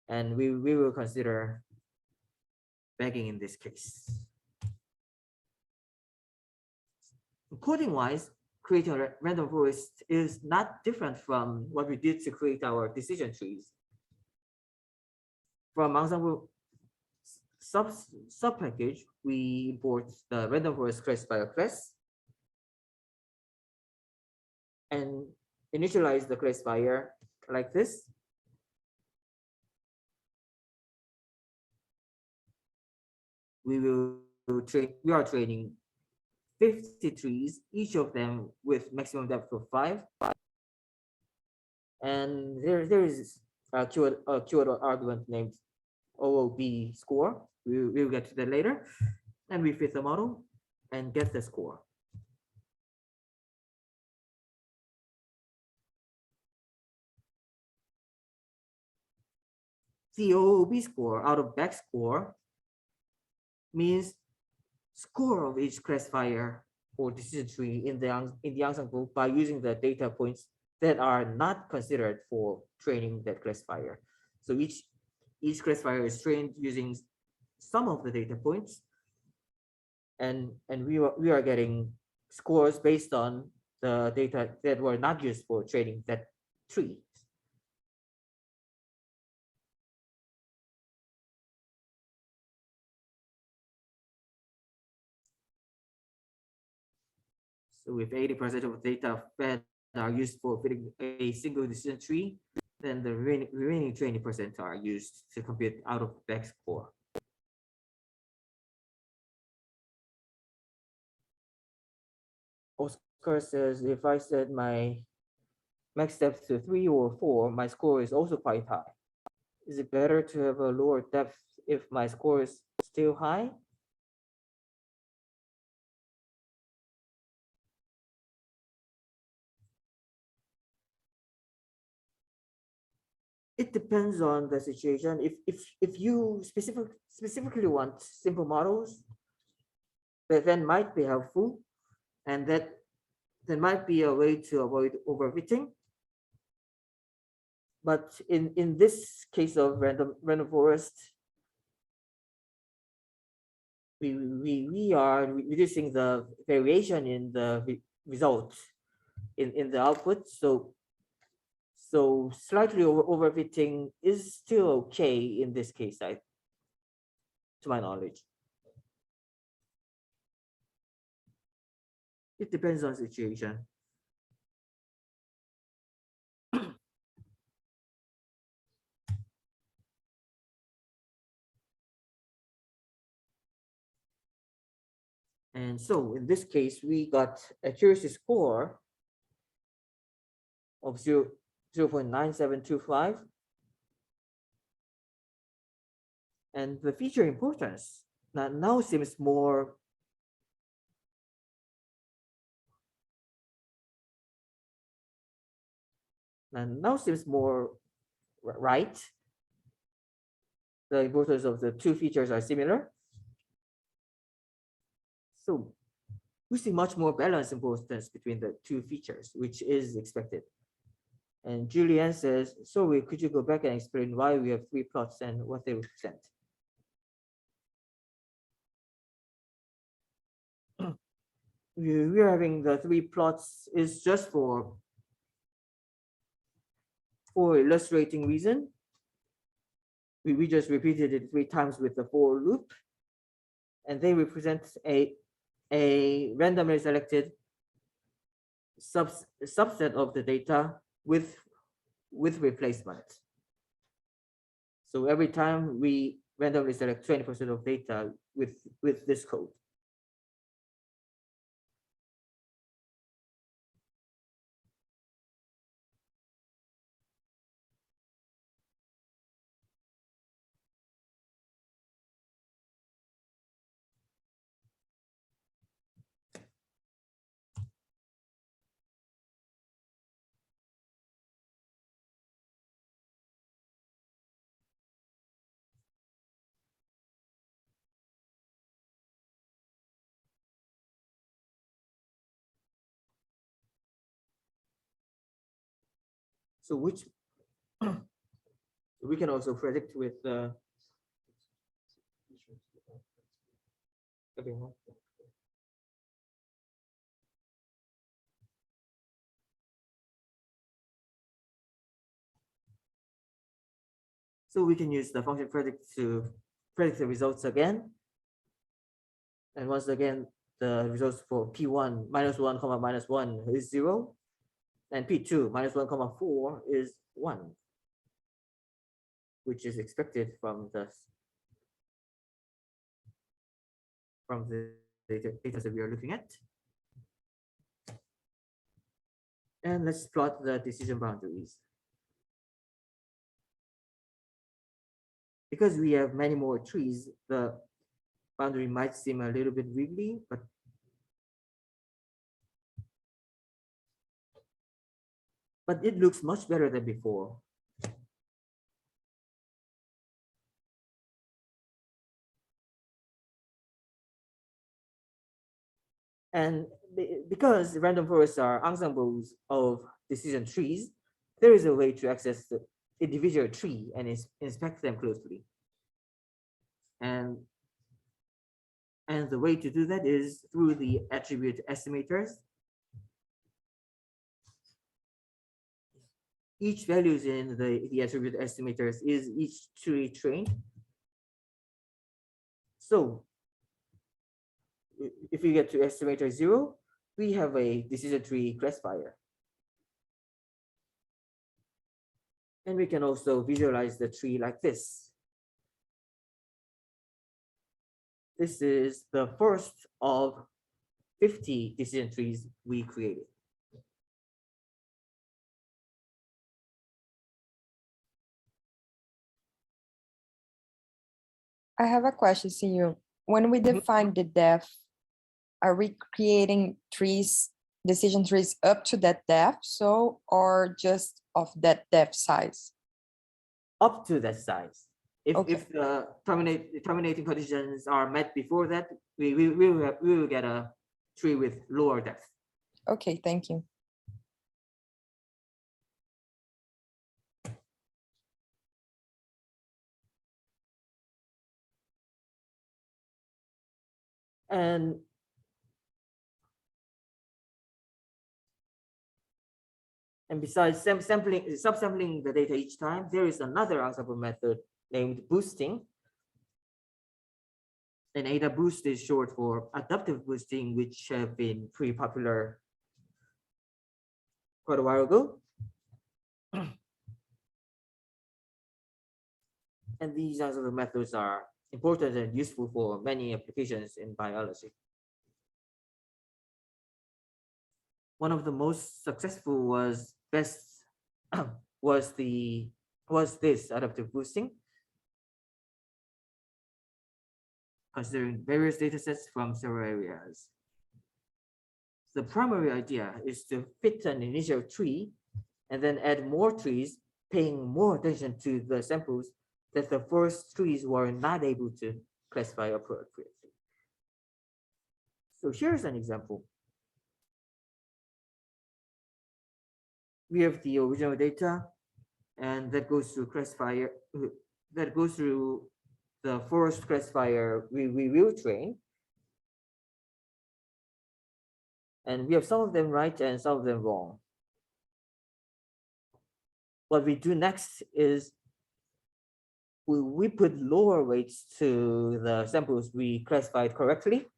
And we will consider bagging in this case. Coding wise, creating a random forest is not different from what we did to create our decision trees. From ensemble sub package, we import the random forest classifier class and initialize the classifier like this. We are training 50 trees, each of them with maximum depth of 5. And there is a keyword argument named OOB score. We'll get to that later. And we fit the model and get the score. The OOB score out of back score means score of each classifier or decision tree in the ensemble by using the data points that are not considered for training that classifier. So each classifier is trained using some of the data points, and we are getting scores based on the data that were not used for training that tree. So if 80% of data fed are used for fitting a single decision tree, then the remaining 20% are used to compute out of back score. Oscar says, if I set my max depth to 3 or 4, my score is also quite high. Is it better to have a lower depth if my score is still high? It depends on the situation. If you specifically want simple models, that might be helpful, and that might be a way to avoid overfitting. But in this case of random forest, we are reducing the variation in the result in the output. So slightly overfitting is still okay in this case, to my knowledge. It depends on situation. And so in this case, we got accuracy score of 0.9725. And the feature importance now seems more right. The importance of the two features are similar. So we see much more balanced importance between the two features, which is expected. And Julianne says, sorry, could you go back and explain why we have 3 plots and what they represent? We are having the 3 plots is just for illustrating reason. We just repeated it 3 times with the for loop, and they represent a randomly selected subset of the data with replacement. So every time we randomly select 20% of data with this code. So which we can also predict with so we can use the function predict to predict the results again. And once again, the results for P1 -1, -1 is 0. And P2 -1, 4 is 1, which is expected from the data that we are looking at. And let's plot the decision boundaries. Because we have many more trees, the boundary might seem a little bit wiggly, but it looks much better than before. And because random forests are ensembles of decision trees, there is a way to access the individual tree and inspect them closely. And the way to do that is through the attribute estimators. Each values in the attribute estimators is each tree trained. So if we get to estimator 0, we have a decision tree classifier. And we can also visualize the tree like this. This is the first of 50 decision trees we created. I have a question, Siyu. When we define the depth, are we creating trees, decision trees up to that depth, so, or just of that depth size? Up to that size. Okay. If the terminating conditions are met before that, we will get a tree with lower depth. Okay, thank you. And besides subsampling the data each time, there is another ensemble method named boosting. And ADA boost is short for adaptive boosting, which have been pretty popular quite a while ago. And these ensemble methods are important and useful for many applications in biology. One of the most successful was this adaptive boosting, considering various datasets from several areas. The primary idea is to fit an initial tree and then add more trees, paying more attention to the samples that the first trees were not able to classify appropriately. So here's an example. We have the original data, and that goes through classifier, that goes through the first classifier we will train. And we have some of them right and some of them wrong. What we do next is we put lower weights to the samples we classified correctly,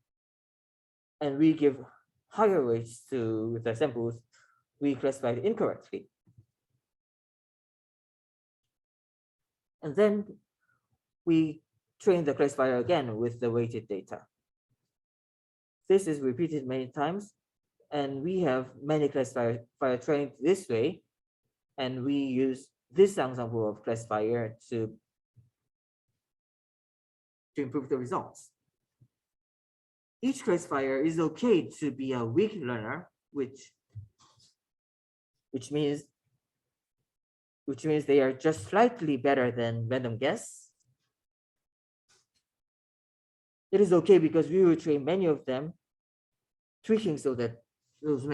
and we give higher weights to the samples we classified incorrectly. And then we train the classifier again with the weighted data. This is repeated many times, and we have many classifiers trained this way, and we use this ensemble of classifier to improve the results. Each classifier is okay to be a weak learner, which means they are just slightly better than random guess. It is okay because we will train many of them, tweaking so that those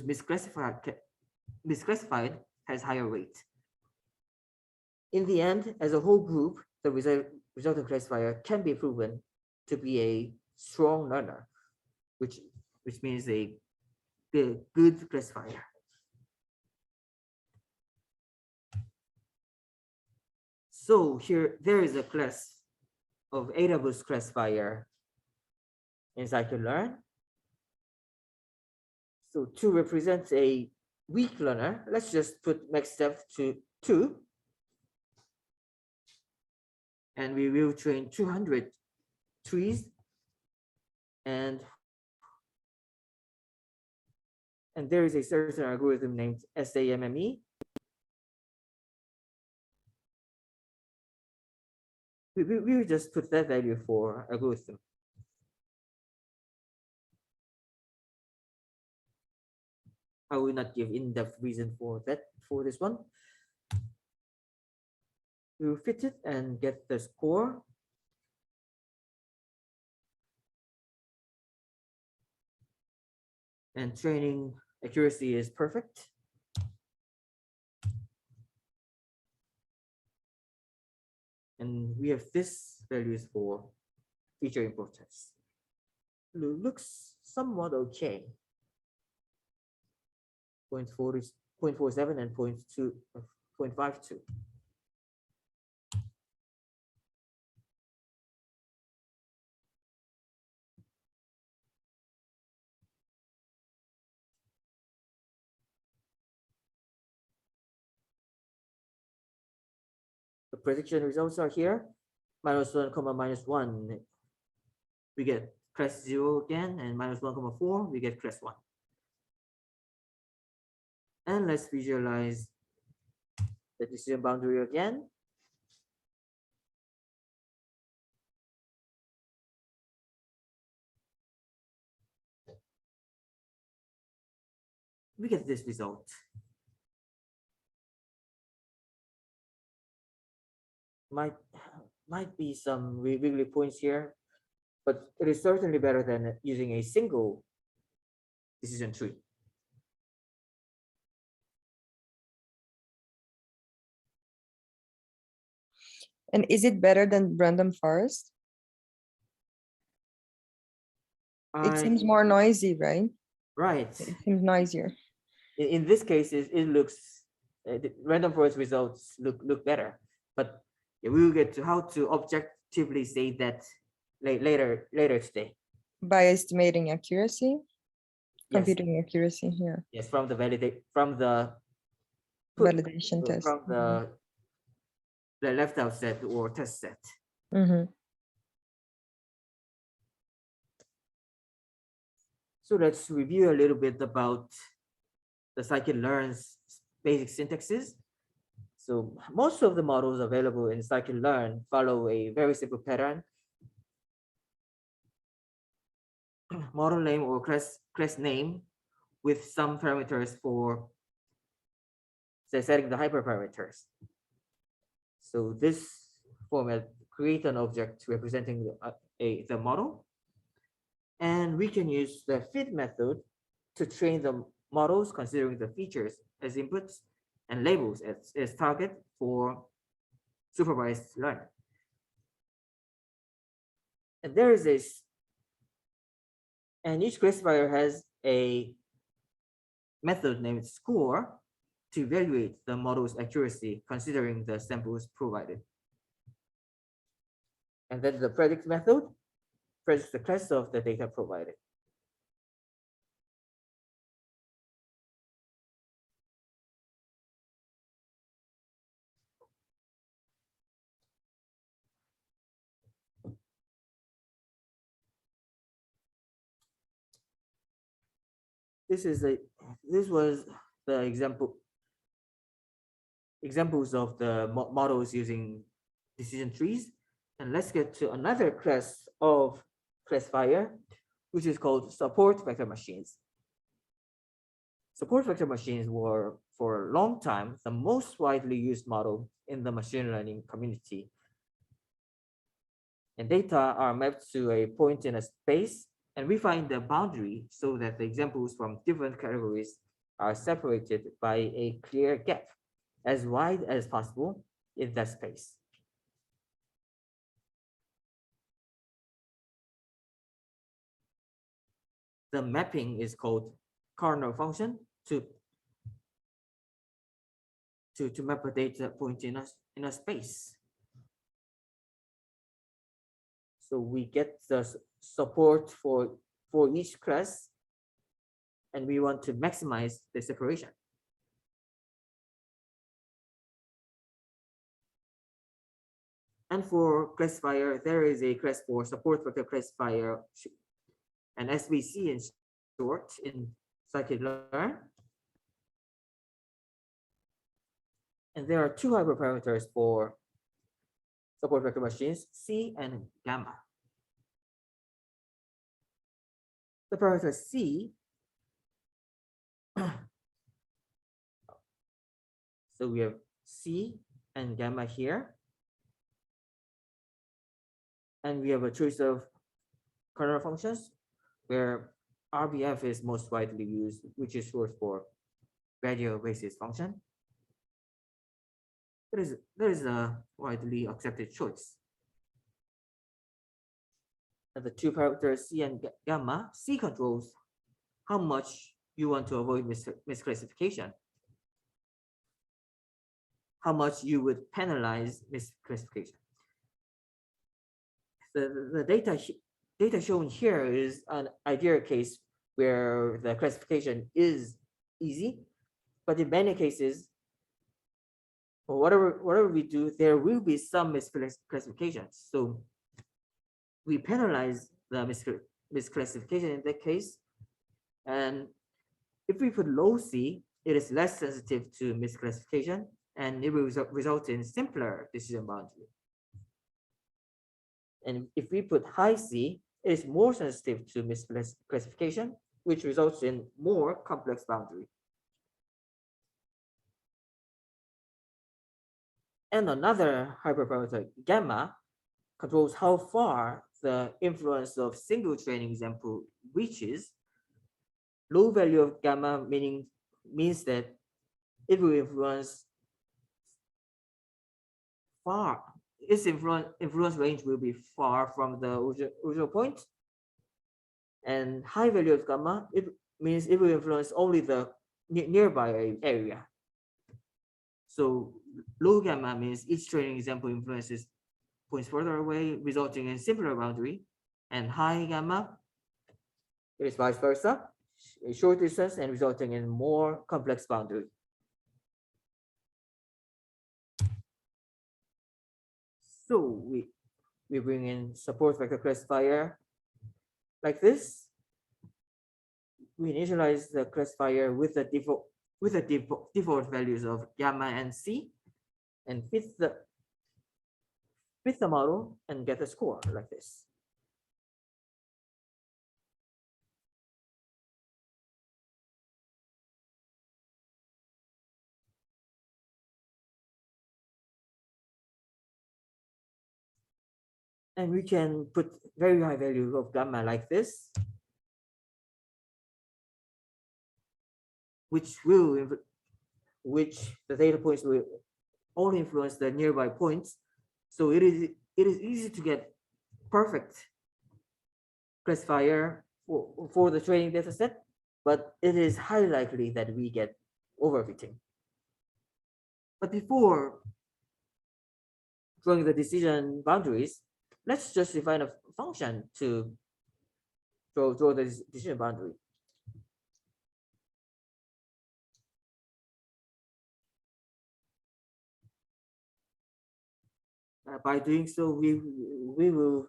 misclassified has higher weight. In the end, as a whole group, the resulting classifier can be proven to be a strong learner, which means a good classifier. So here, there is a class of AWS classifier in scikit-learn. So 2 represents a weak learner. Let's just put max depth to 2. And we will train 200 trees. And there is a certain algorithm named SAMME. We will just put that value for algorithm. I will not give in-depth reason for that for this one. We will fit it and get the score. And training accuracy is perfect. And we have this values for feature importance. Looks somewhat okay. 0.47 and 0.52. The prediction results are here. -1, -1. We get crest 0 again, and -1, 4, we get crest 1. And let's visualize the decision boundary again. We get this result. Might be some wiggly points here, but it is certainly better than using a single decision tree. And is it better than random forest? It seems more noisy, right? Right. It seems noisier. In this case, it looks the random forest results look better, but we will get to how to objectively say that later today. By estimating accuracy, Yes. computing accuracy here. Yes, from the Validation test. from the left out set or test set. Mhm. So let's review a little bit about the scikit-learn's basic syntaxes. So most of the models available in scikit-learn follow a very simple pattern. Model name or class name with some parameters for setting the hyperparameters. So this format create an object representing the model. And we can use the fit method to train the models considering the features as inputs and labels as target for supervised learning. And there is this, and each classifier has a method named score to evaluate the model's accuracy considering the samples provided. And then the predict method predicts the class of the data provided. This was the examples of the models using decision trees. And let's get to another class of classifier, which is called support vector machines. Support vector machines were for a long time the most widely used model in the machine learning community. And data are mapped to a point in a space, and we find the boundary so that the examples from different categories are separated by a clear gap as wide as possible in that space. The mapping is called kernel function to map a data point in a space. So we get the support for each class, and we want to maximize the separation. And for classifier, there is a class for support vector classifier, and as we see in short in scikit-learn. And there are two hyperparameters for support vector machines, C and gamma. The parameter C, so we have C and gamma here. And we have a choice of kernel functions where RBF is most widely used, which is short for radio basis function. There is a widely accepted choice. And the two parameters C and gamma, C controls how much you want to avoid misclassification, how much you would penalize misclassification. The data shown here is an ideal case where the classification is easy, but in many cases, or whatever we do, there will be some misclassifications. So we penalize the misclassification in that case. And if we put low C, it is less sensitive to misclassification, and it will result in simpler decision boundary. And if we put high C, it is more sensitive to misclassification, which results in more complex boundary. And another hyperparameter, gamma, controls how far the influence of single training example reaches. Low value of gamma means that it will influence far. Its influence range will be far from the original point. And high value of gamma, it means it will influence only the nearby area. So low gamma means each training example influences points further away, resulting in simpler boundary. And high gamma, it is vice versa, a short distance and resulting in more complex boundary. So we bring in support vector classifier like this. We initialize the classifier with the default values of gamma and C, and fit the model and get a score like this. And we can put very high value of gamma like this, which the data points will only influence the nearby points. So it is easy to get perfect classifier for the training data set, but it is highly likely that we get overfitting. But before drawing the decision boundaries, let's just define a function to draw the decision boundary. By doing so, we will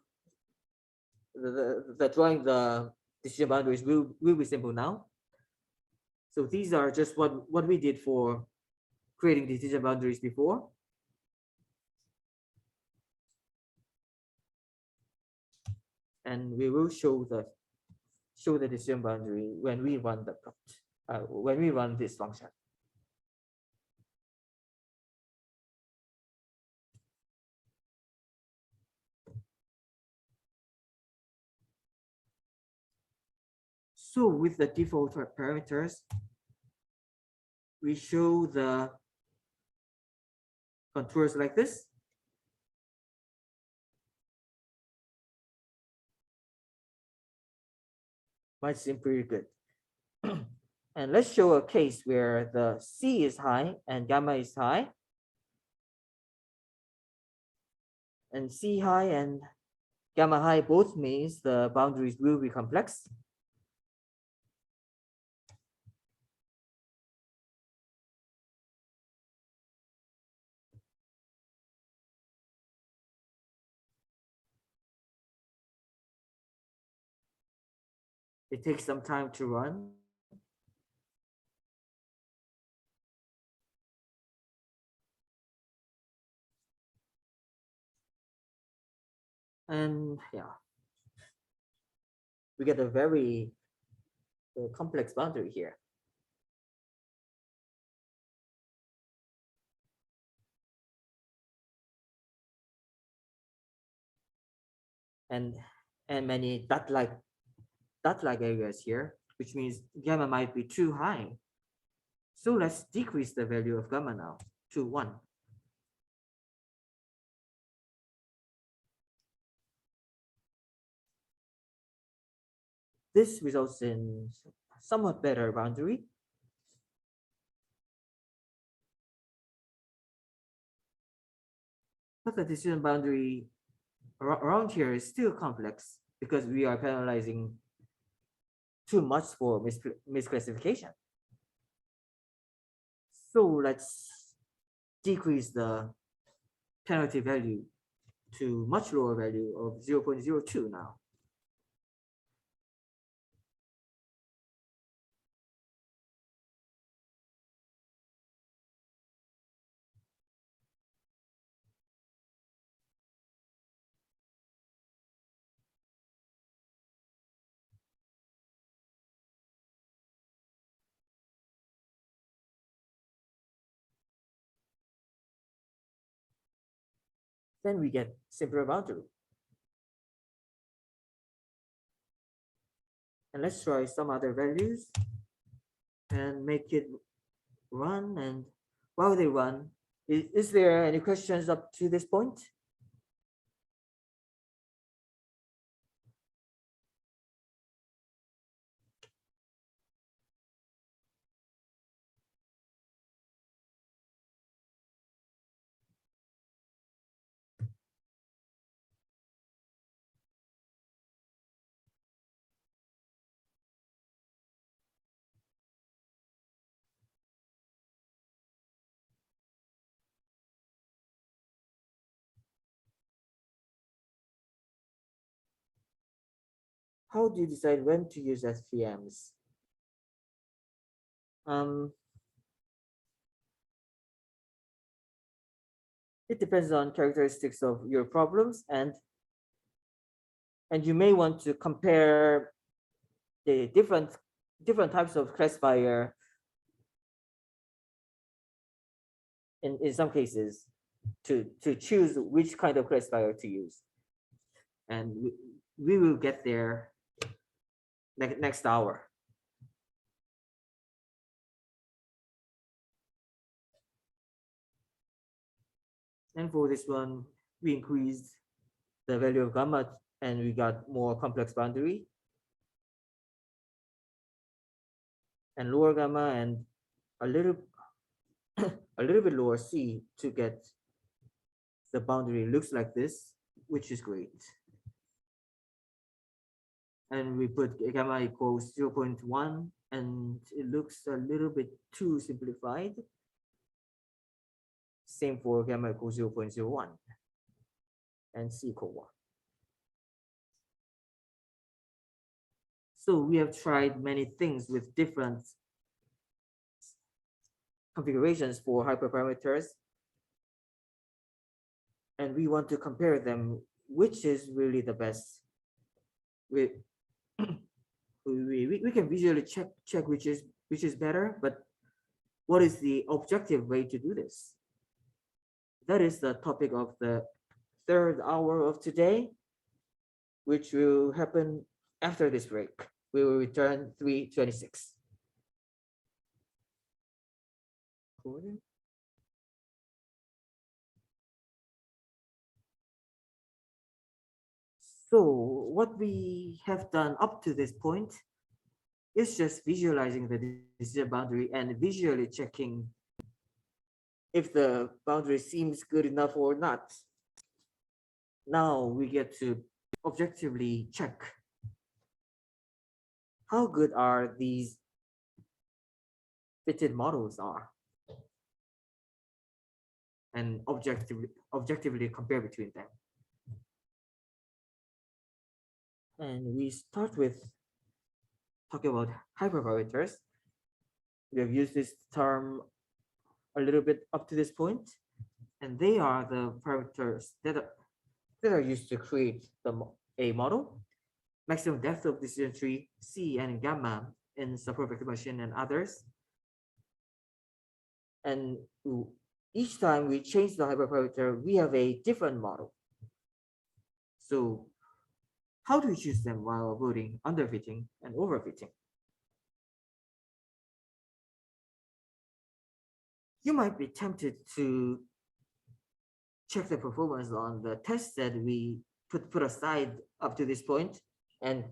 the drawing the decision boundaries will be simple now. So these are just what we did for creating decision boundaries before. And we will show the decision boundary when we run the prompt, when we run this function. So with the default parameters, we show the contours like this. Might seem pretty good. And let's show a case where the C is high and gamma is high. And C high and gamma high both means the boundaries will be complex. It takes some time to run. And yeah, we get a very complex boundary here. And many dot-like areas here, which means gamma might be too high. So let's decrease the value of gamma now to 1. This results in somewhat better boundary. But the decision boundary around here is still complex because we are penalizing too much for misclassification. So let's decrease the penalty value to much lower value of 0.02 now. Then we get simpler boundary. And let's try some other values and make it run. And while they run, is there any questions up to this point? How do you decide when to use SVMs? It depends on characteristics of your problems, and you may want to compare the different types of classifier in some cases to choose which kind of classifier to use. And we will get there next hour. And for this one, we increased the value of gamma and we got more complex boundary. And lower gamma and a little bit lower C to get the boundary looks like this, which is great. And we put gamma equals 0.1 and it looks a little bit too simplified. Same for gamma equals 0.01 and C equal 1. So we have tried many things with different configurations for hyperparameters. And we want to compare them, which is really the best. We can visually check which is better, but what is the objective way to do this? That is the topic of the third hour of today, which will happen after this break. We will return 3:26. So what we have done up to this point is just visualizing the decision boundary and visually checking if the boundary seems good enough or not. Now we get to objectively check how good are these fitted models are, and objectively compare between them. And we start with talking about hyperparameters. We have used this term a little bit up to this point, and they are the parameters that are used to create a model, maximum depth of decision tree, C and gamma in subperfect machine and others. And each time we change the hyperparameter, we have a different model. So how do we choose them while avoiding underfitting and overfitting? You might be tempted to check the performance on the test that we put aside up to this point and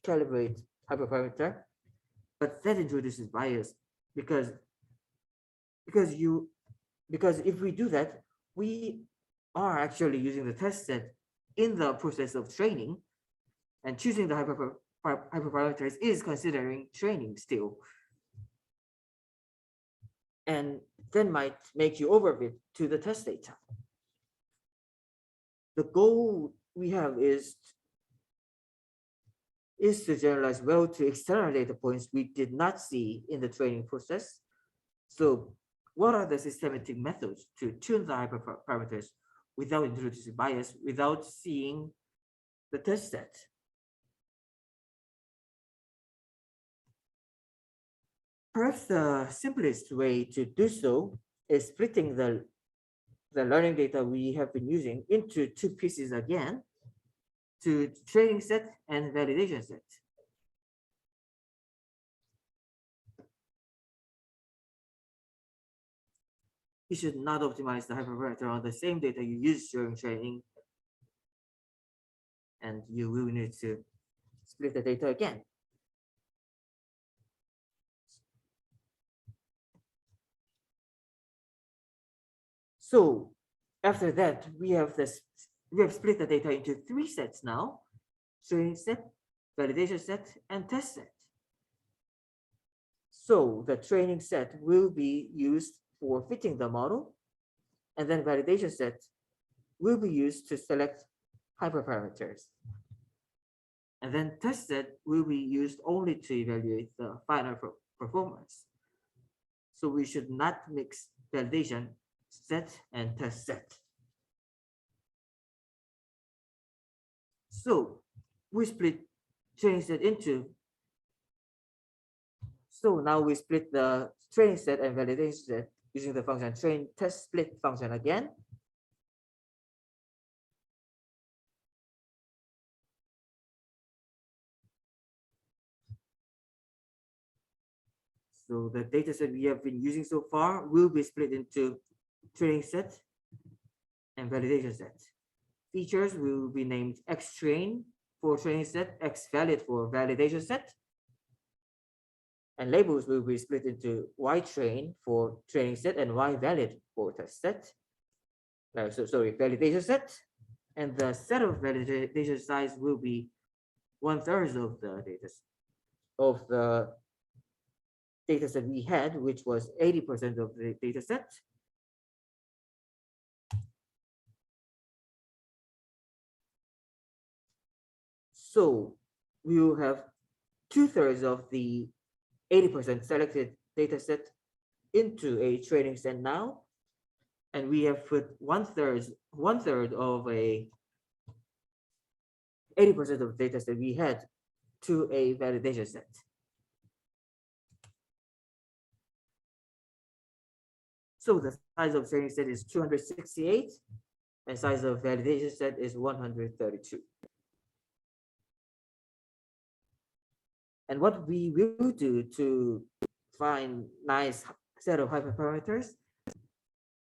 calibrate hyperparameter, but that introduces bias because if we do that, we are actually using the test set in the process of training, and choosing the hyperparameters is considering training still, and then might make you overfit to the test data. The goal we have is to generalize well to external data points we did not see in the training process. So what are the systematic methods to tune the hyperparameters without introducing bias, without seeing the test set? Perhaps the simplest way to do so is splitting the learning data we have been using into two pieces again, to training set and validation set. You should not optimize the hyperparameter on the same data you use during training, and you will need to split the data again. So after that, we have split the data into three sets now: training set, validation set, and test set. So the training set will be used for fitting the model, and then validation set will be used to select hyperparameters. And then test set will be used only to evaluate the final performance. So we should not mix validation set and test set. So we split training set into, so now we split the training set and validation set using the function train test split function again. So the data set we have been using so far will be split into training set and validation set. Features will be named xtrain for training set, xvalid for validation set. And labels will be split into ytrain for training set and yvalid for test set. Validation set. And the set of validation size will be 1/3 of the data set we had, which was 80% of the data set. So we will have 2/3 of the 80% selected data set into a training set now, and we have put 1/3 of a 80% of data set we had to a validation set. So the size of training set is 268, and size of validation set is 132. And what we will do to find nice set of hyperparameters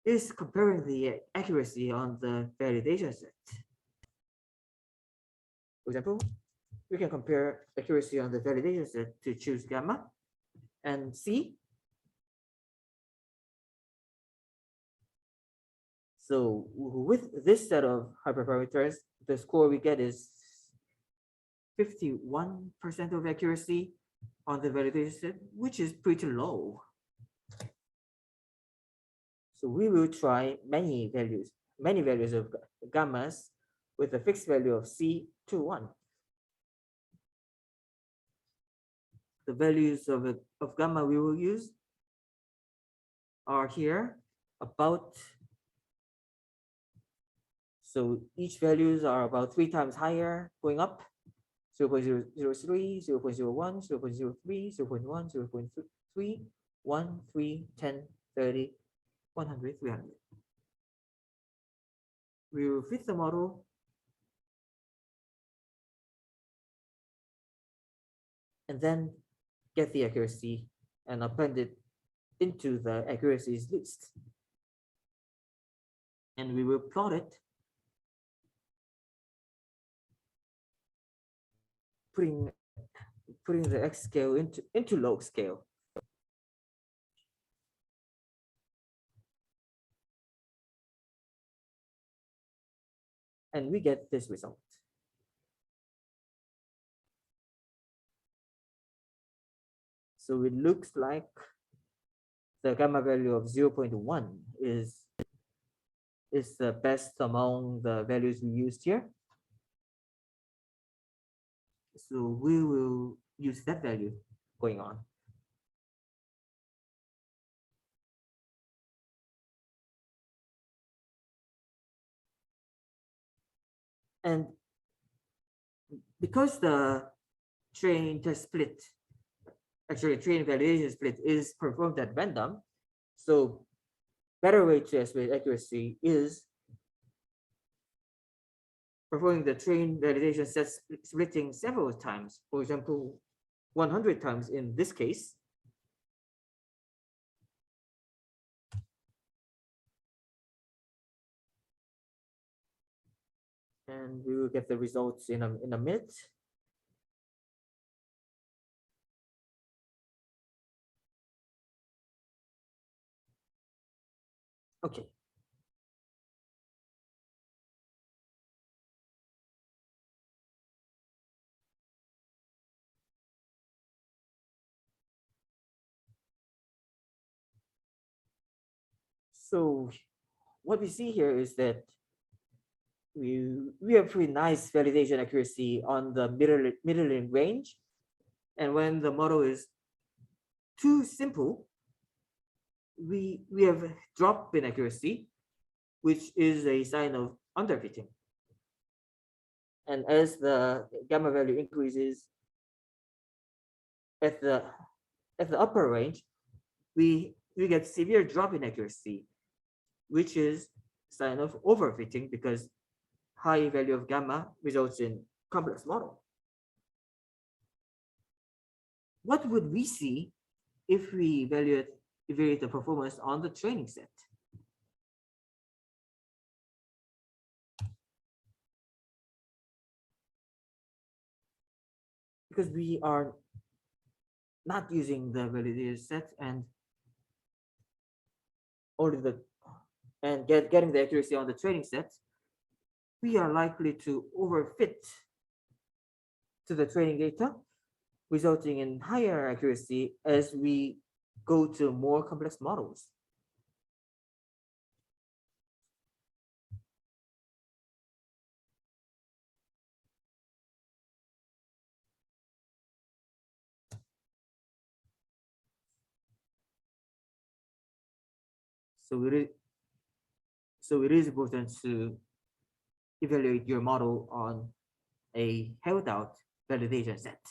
is comparing the accuracy on the validation set. For example, we can compare accuracy on the validation set to choose gamma and C. So with this set of hyperparameters, the score we get is 51% of accuracy on the validation set, which is pretty low. So we will try many values of gammas with a fixed value of C21. The values of gamma we will use are here about, so each values are about 3 times higher going up, 0.003, 0.01, 0.03, 0.1, 0.3, 1, 3, 10, 30, 100, 300. We will fit the model and then get the accuracy and append it into the accuracies list. And we will plot it, putting the X scale into log scale. And we get this result. So it looks like the gamma value of 0.1 is the best among the values we used here. So we will use that value going on. And because the train test split, actually train validation split is performed at random, so better way to estimate accuracy is performing the train validation set splitting several times, for example, 100 times in this case. And we will get the results in a minute. Okay. So what we see here is that we have pretty nice validation accuracy on the middling range. And when the model is too simple, we have a drop in accuracy, which is a sign of underfitting. And as the gamma value increases at the upper range, we get severe drop in accuracy, which is sign of overfitting because high value of gamma results in complex model. What would we see if we evaluate the performance on the training set? Because we are not using the validated set and getting the accuracy on the training set, we are likely to overfit to the training data, resulting in higher accuracy as we go to more complex models. So it is important to evaluate your model on a held out validation set.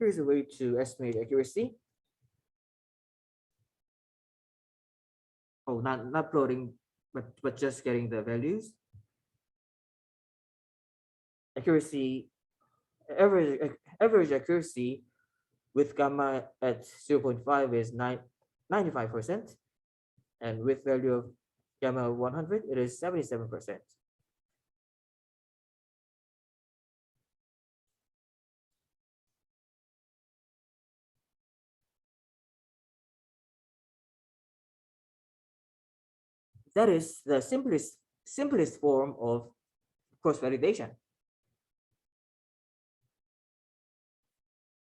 Here's a way to estimate accuracy. Oh, not plotting, but just getting the values. Accuracy, average accuracy with gamma at 0.5 is 95%. and with value of gamma 100, it is 77%. That is the simplest form of cross validation.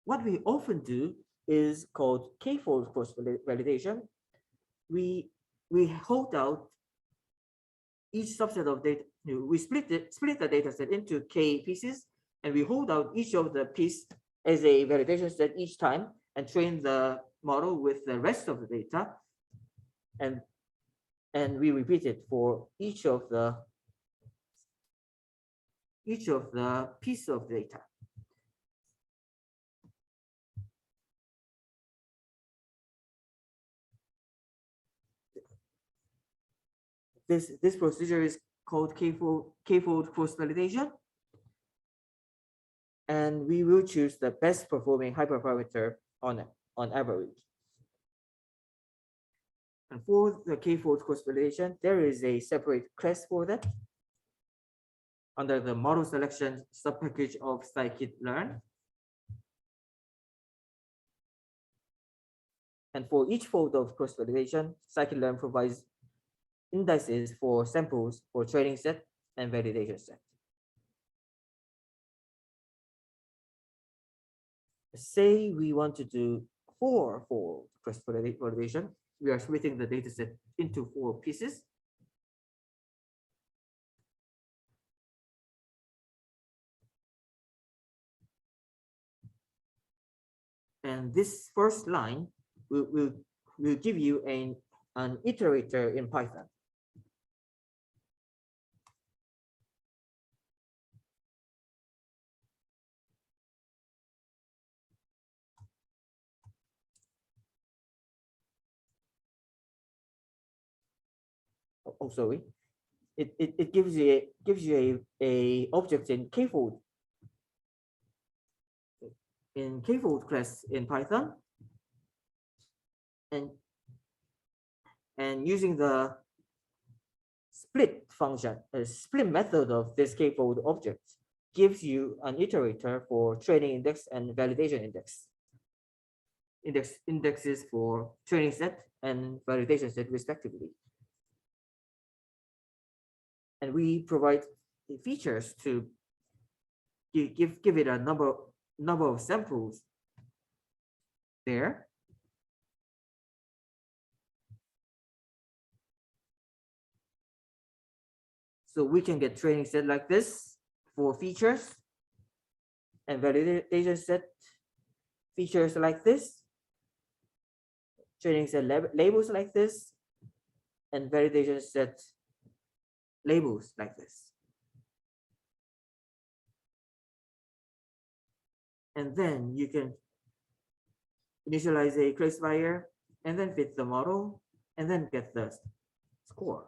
What we often do is called k-fold cross validation. We hold out each subset of data. We split the data set into k pieces, and we hold out each of the piece as a validation set each time, and train the model with the rest of the data, and we repeat it for each of the piece of data. This procedure is called k-fold cross validation, and we will choose the best performing hyperparameter on average. And for the k-fold cross validation, there is a separate class for that under the model selection subpackage of scikit-learn. And for each fold of cross validation, scikit-learn provides indices for samples for training set and validation set. Say we want to do 4-fold cross validation. We are splitting the dataset into 4 pieces. And this first line will give you an iterator in Python. Oh, sorry. It gives you a object in k-fold class in Python, and using the split function, split method of this k-fold object gives you an iterator for training index and validation index. Indexes for training set and validation set respectively. And we provide the features to give it a number of samples there. So we can get training set like this for features, and validation set features like this, training set labels like this, and validation set labels like this. And then you can initialize a classifier and then fit the model and then get the score.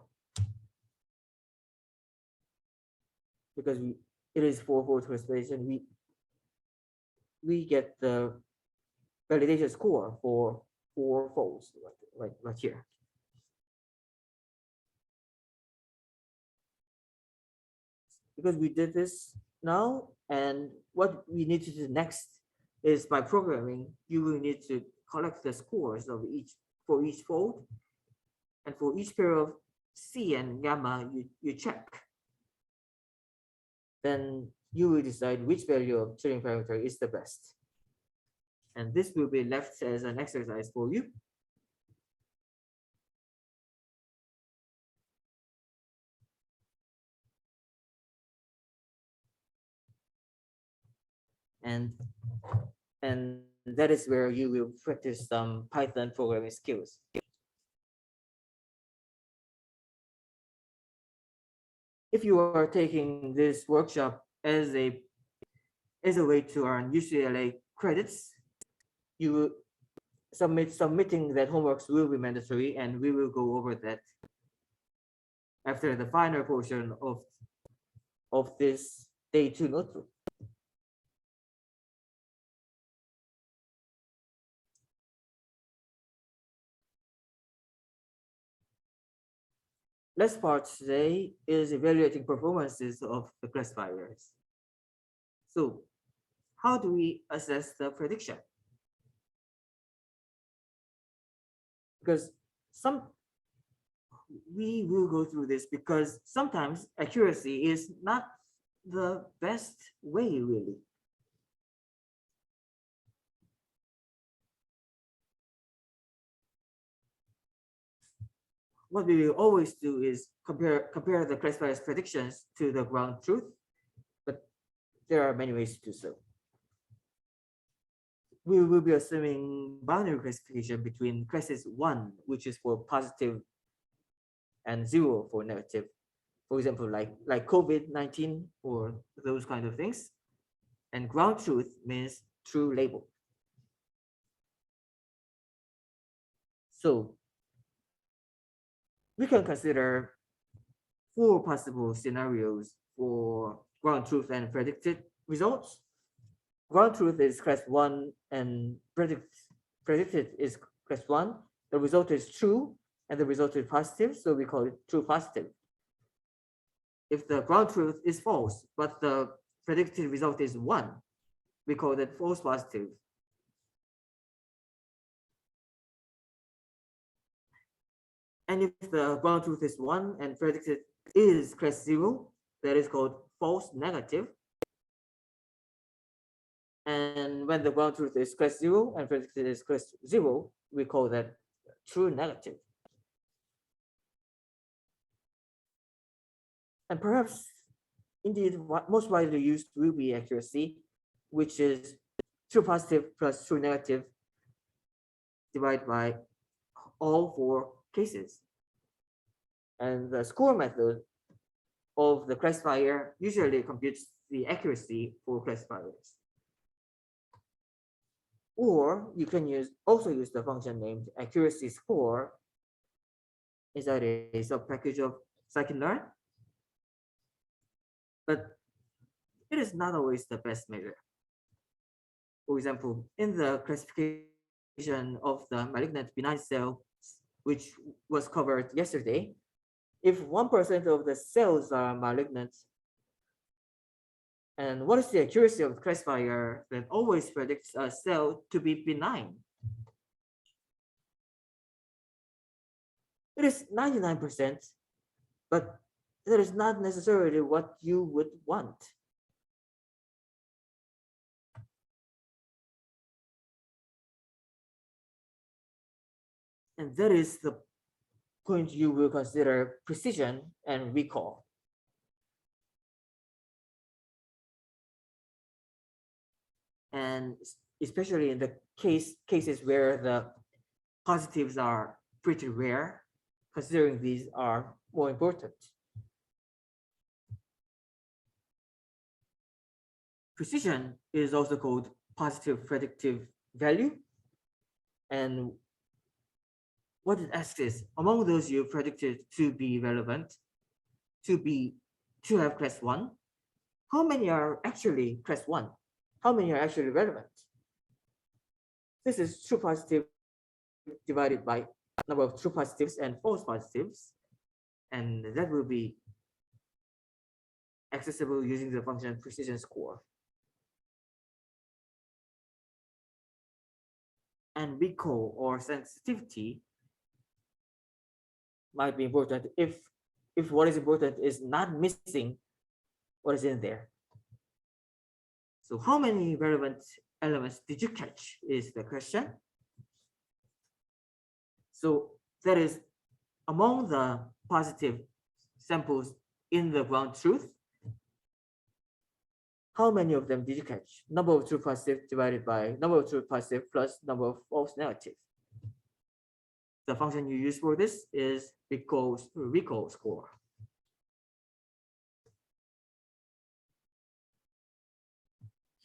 Because it is 4-fold classification, we get the validation score for 4 folds right here. Because we did this now, and what we need to do next is, by programming, you will need to collect the scores of for each fold, and for each pair of C and gamma you check. Then you will decide which value of training parameter is the best. And this will be left as an exercise for you. And that is where you will practice some Python programming skills. If you are taking this workshop as a way to earn UCLA credits, you will submitting that homeworks will be mandatory, and we will go over that after the final portion of this day 2 notebook. last part today is evaluating performances of the classifiers. So how do we assess the prediction? Because we will go through this because sometimes accuracy is not the best way, really. What we will always do is compare the classifier's predictions to the ground truth, but there are many ways to do so. We will be assuming boundary classification between classes 1, which is for positive, and 0 for negative. For example, like COVID-19 or those kind of things. And ground truth means true label. So we can consider 4 possible scenarios for ground truth and predicted results. Ground truth is class 1 and predicted is class 1. The result is true and the result is positive, so we call it true positive. If the ground truth is false, but the predicted result is 1, we call that false positive. And if the ground truth is 1 and predicted is class 0, that is called false negative. And when the ground truth is class 0 and predicted is class 0, we call that true negative. And perhaps, indeed, what most widely used will be accuracy, which is true positive plus true negative divided by all 4 cases. And the score method of the classifier usually computes the accuracy for classifiers. Or you can also use the function named accuracy score inside a subpackage of scikit-learn. But it is not always the best measure. For example, in the classification of the malignant benign cell, which was covered yesterday, if 1% of the cells are malignant, and what is the accuracy of the classifier that always predicts a cell to be benign? It is 99%, but that is not necessarily what you would want. And that is the point you will consider precision and recall. And especially in the cases where the positives are pretty rare, considering these are more important. Precision is also called positive predictive value. And what it asks is, among those you predicted to be relevant, to have class 1, how many are actually class 1? How many are actually relevant? This is true positive divided by number of true positives and false positives. And that will be accessible using the function precision score. And recall or sensitivity might be important if what is important is not missing what is in there. So how many relevant elements did you catch is the question. So that is among the positive samples in the ground truth, how many of them did you catch? Number of true positive divided by number of true positive plus number of false negative. The function you use for this is recall score.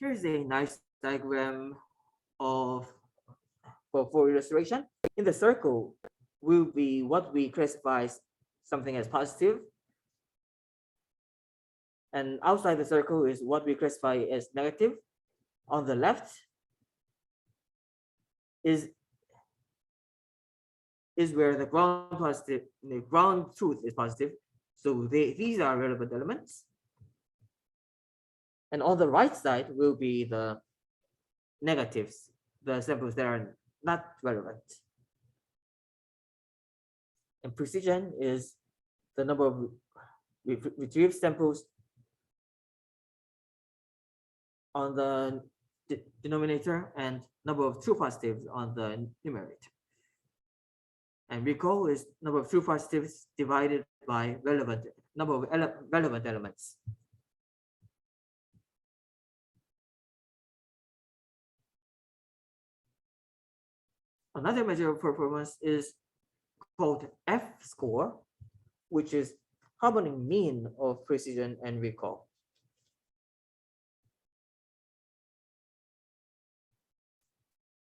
Here's a nice diagram for illustration. In the circle will be what we classify something as positive. And outside the circle is what we classify as negative. On the left is is where the ground truth is positive. So these are relevant elements. And on the right side will be the negatives, the samples that are not relevant. And precision is the number of retrieved samples on the denominator and number of true positives on the numerator. And recall is number of true positives divided by number of relevant elements. Another measure of performance is called F score, which is harmonic mean of precision and recall.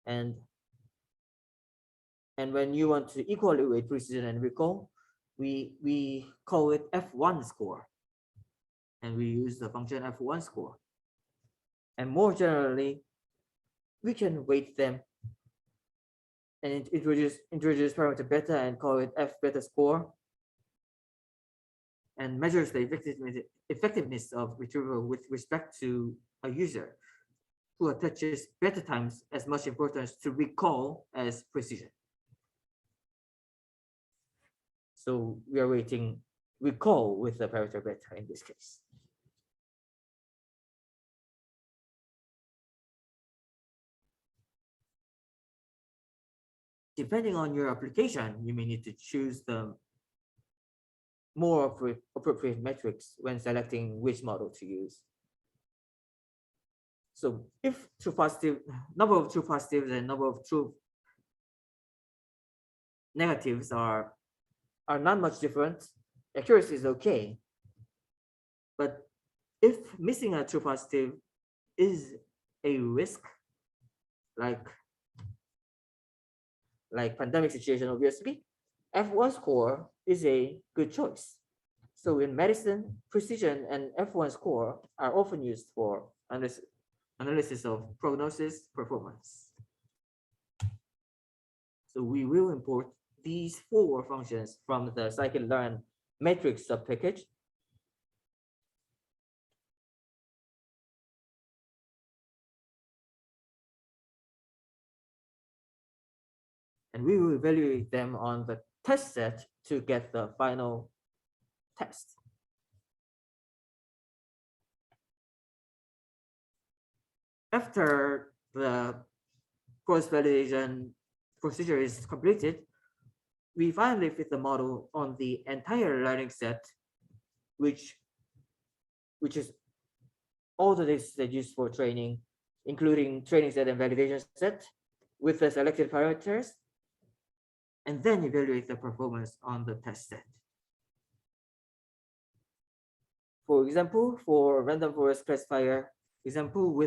And when you want to evaluate precision and recall, we call it F1 score. And we use the function F1 score. And more generally, we can weight them and introduce parameter beta and call it F beta score, and measures the effectiveness of retrieval with respect to a user who attaches beta times as much importance to recall as precision. So we are weighting recall with the parameter beta in this case. Depending on your application, you may need to choose the more appropriate metrics when selecting which model to use. So if number of true positives and number of true negatives are not much different, accuracy is okay. But if missing a true positive is a risk, like pandemic situation, obviously, F1 score is a good choice. So in medicine, precision and F1 score are often used for analysis of prognosis performance. So we will import these 4 functions from the scikit-learn metrics subpackage. And we will evaluate them on the test set to get the final test. After the cross-validation procedure is completed, we finally fit the model on the entire learning set, which is all the data set used for training, including training set and validation set with the selected parameters, and then evaluate the performance on the test set. For example, for random forest classifier example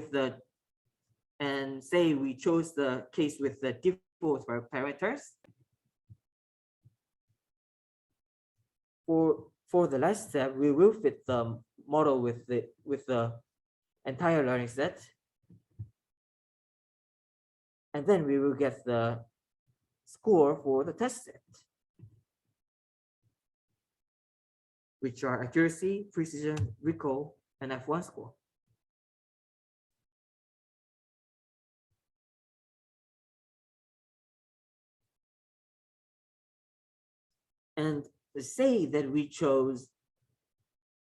and say we chose the case with the default parameters. For the last step, we will fit the model with the entire learning set, and then we will get the score for the test set, which are accuracy, precision, recall, and F1 score. And say that we chose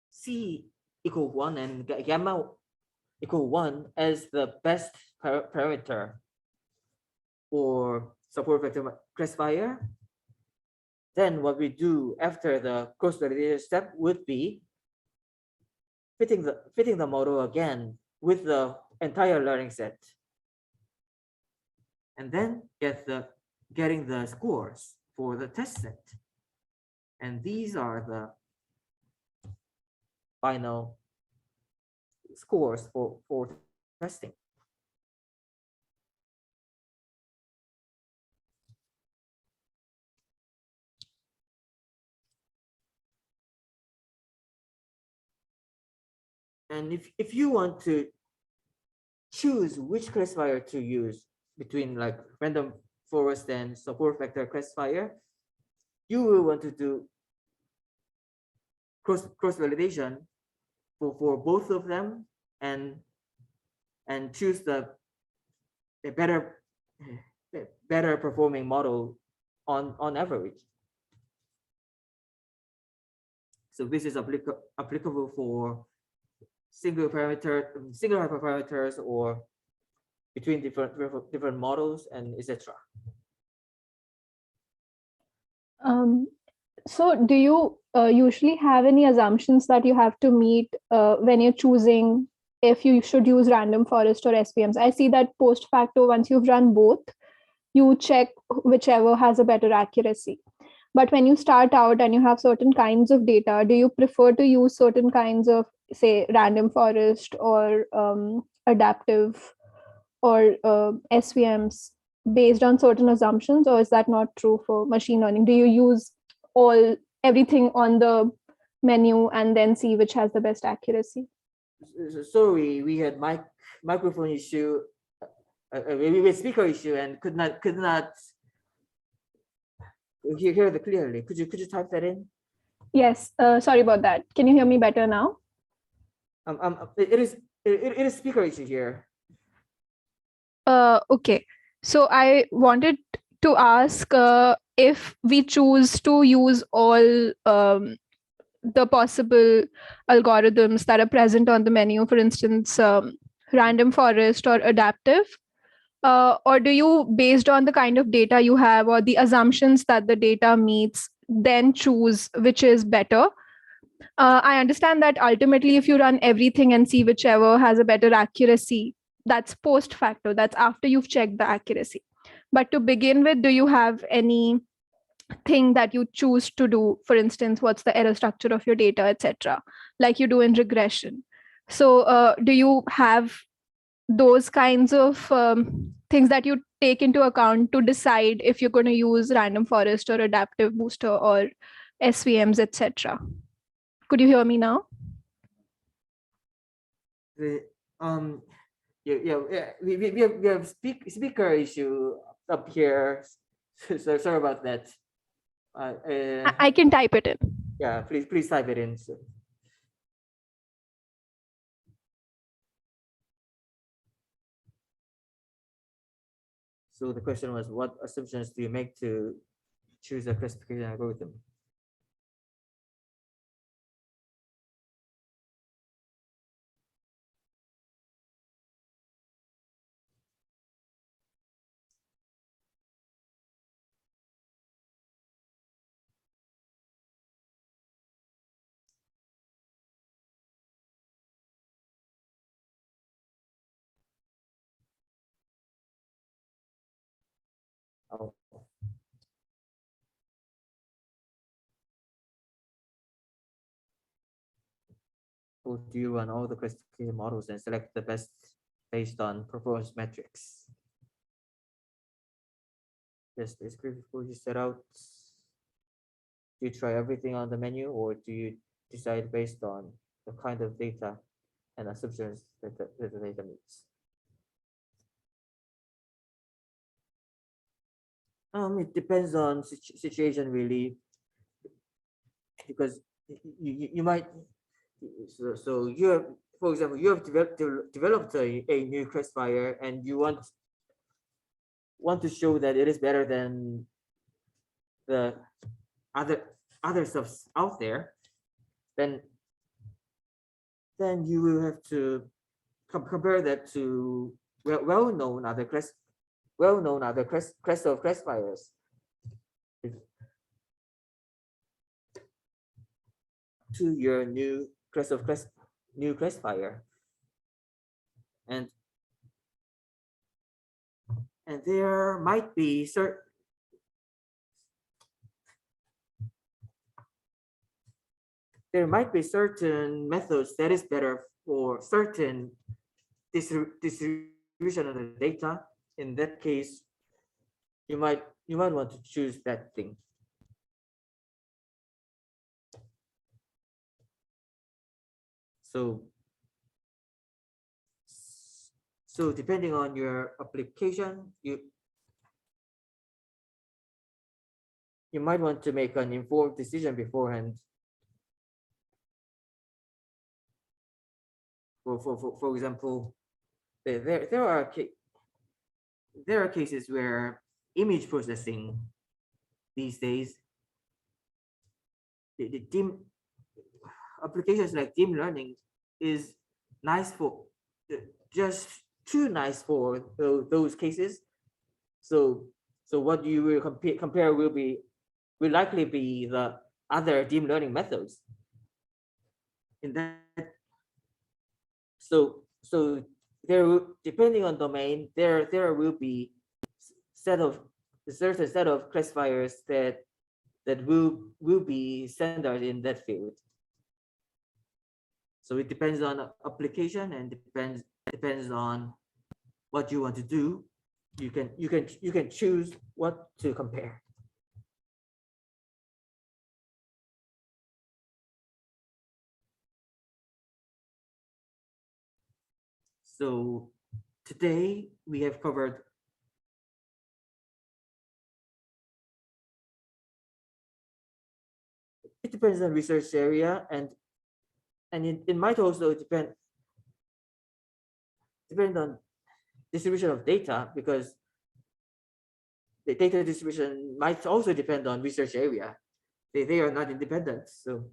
C equal 1 and gamma equal 1 as the best parameter for support vector classifier, then what we do after the cross-validation step would be fitting the model again with the entire learning set, and then getting the scores for the test set. And these are the final scores for testing. And if you want to choose which classifier to use between like random forest and support vector classifier, you will want to do cross validation for both of them and choose the better performing model on average. So this is applicable for single hyperparameters or between different models and etc. So do you usually have any assumptions that you have to meet when you're choosing if you should use random forest or SVMs? I see that post facto, once you've run both, you check whichever has a better accuracy. But when you start out and you have certain kinds of data, do you prefer to use certain kinds of, say, random forest or adaptive or SVMs based on certain assumptions, or is that not true for machine learning? Do you use everything on the menu and then see which has the best accuracy? Sorry, we had microphone issue, we speaker issue, and could not hear it clearly. Could you type that in? Yes, sorry about that. Can you hear me better now? It is speaker issue here. Okay, so I wanted to ask if we choose to use all the possible algorithms that are present on the menu, for instance, random forest or adaptive, or do you, based on the kind of data you have or the assumptions that the data meets, then choose which is better? I understand that ultimately, if you run everything and see whichever has a better accuracy, that's post facto, that's after you've checked the accuracy. But to begin with, do you have any thing that you choose to do? For instance, what's the error structure of your data, etc., like you do in regression? So do you have those kinds of things that you take into account to decide if you're going to use random forest or adaptive booster or SVMs, etc.? Could you hear me now? We have speaker issue up here. So sorry about that. I can type it in. Yeah, please type it in. So the question was, what assumptions do you make to choose a classification algorithm? Oh. Or do you run all the classification models and select the best based on performance metrics? Yes, basically before you set out, do you try everything on the menu, or do you decide based on the kind of data and assumptions that the data meets? It depends on situation really, because you might, so you have, for example, you have developed a new classifier and you want to show that it is better than the other stuffs out there, then you will have to compare that to well-known other class of classifiers to your new classifier, and there might be certain methods that is better for certain distribution of the data. In that case, you might want to choose that thing. So depending on your application, you you might want to make an informed decision beforehand. For example, there are cases where image processing these days, the dim applications like dim learning is nice for just too nice for those cases. So what you will compare will likely be the other dim learning methods. In that, so depending on domain, there will be a certain set of classifiers that will be standard in that field. So it depends on application and depends on what you want to do. You can choose what to compare. So today we have covered it depends on research area and it might also depend on distribution of data, because the data distribution might also depend on research area. They are not independent. So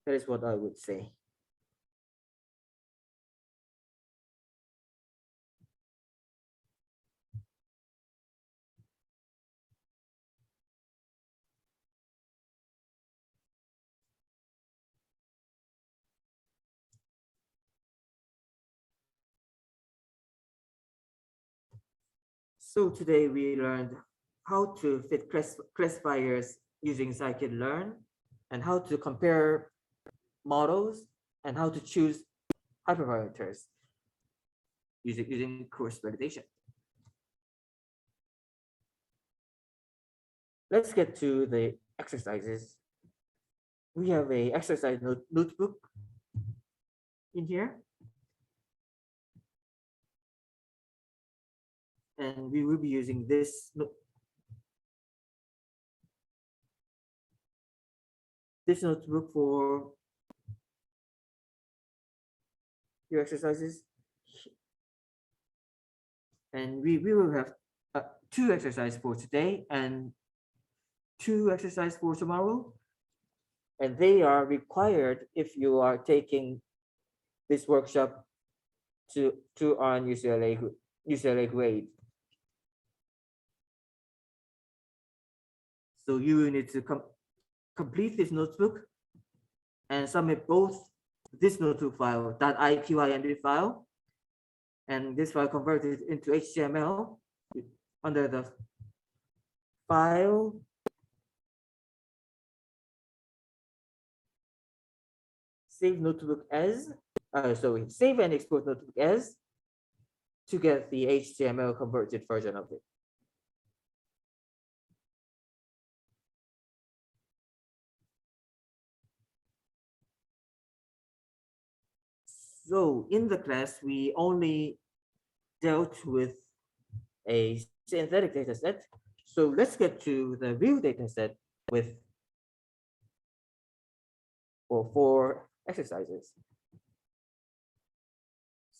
that is what I would say. So today we learned how to fit classifiers using scikit-learn, and how to compare models, and how to choose hyperparameters using course validation. Let's get to the exercises. We have a exercise notebook in here. And we will be using this notebook for your exercises. And we will have 2 exercises for today and 2 exercises for tomorrow. And they are required if you are taking this workshop to earn UCLA grade. So you will need to complete this notebook and submit both this notebook file, .iqimb file, and this file converted into HTML under the file, save notebook as, save and export notebook as, to get the HTML converted version of it. So in the class, we only dealt with a synthetic data set. So let's get to the real data set with 4 exercises.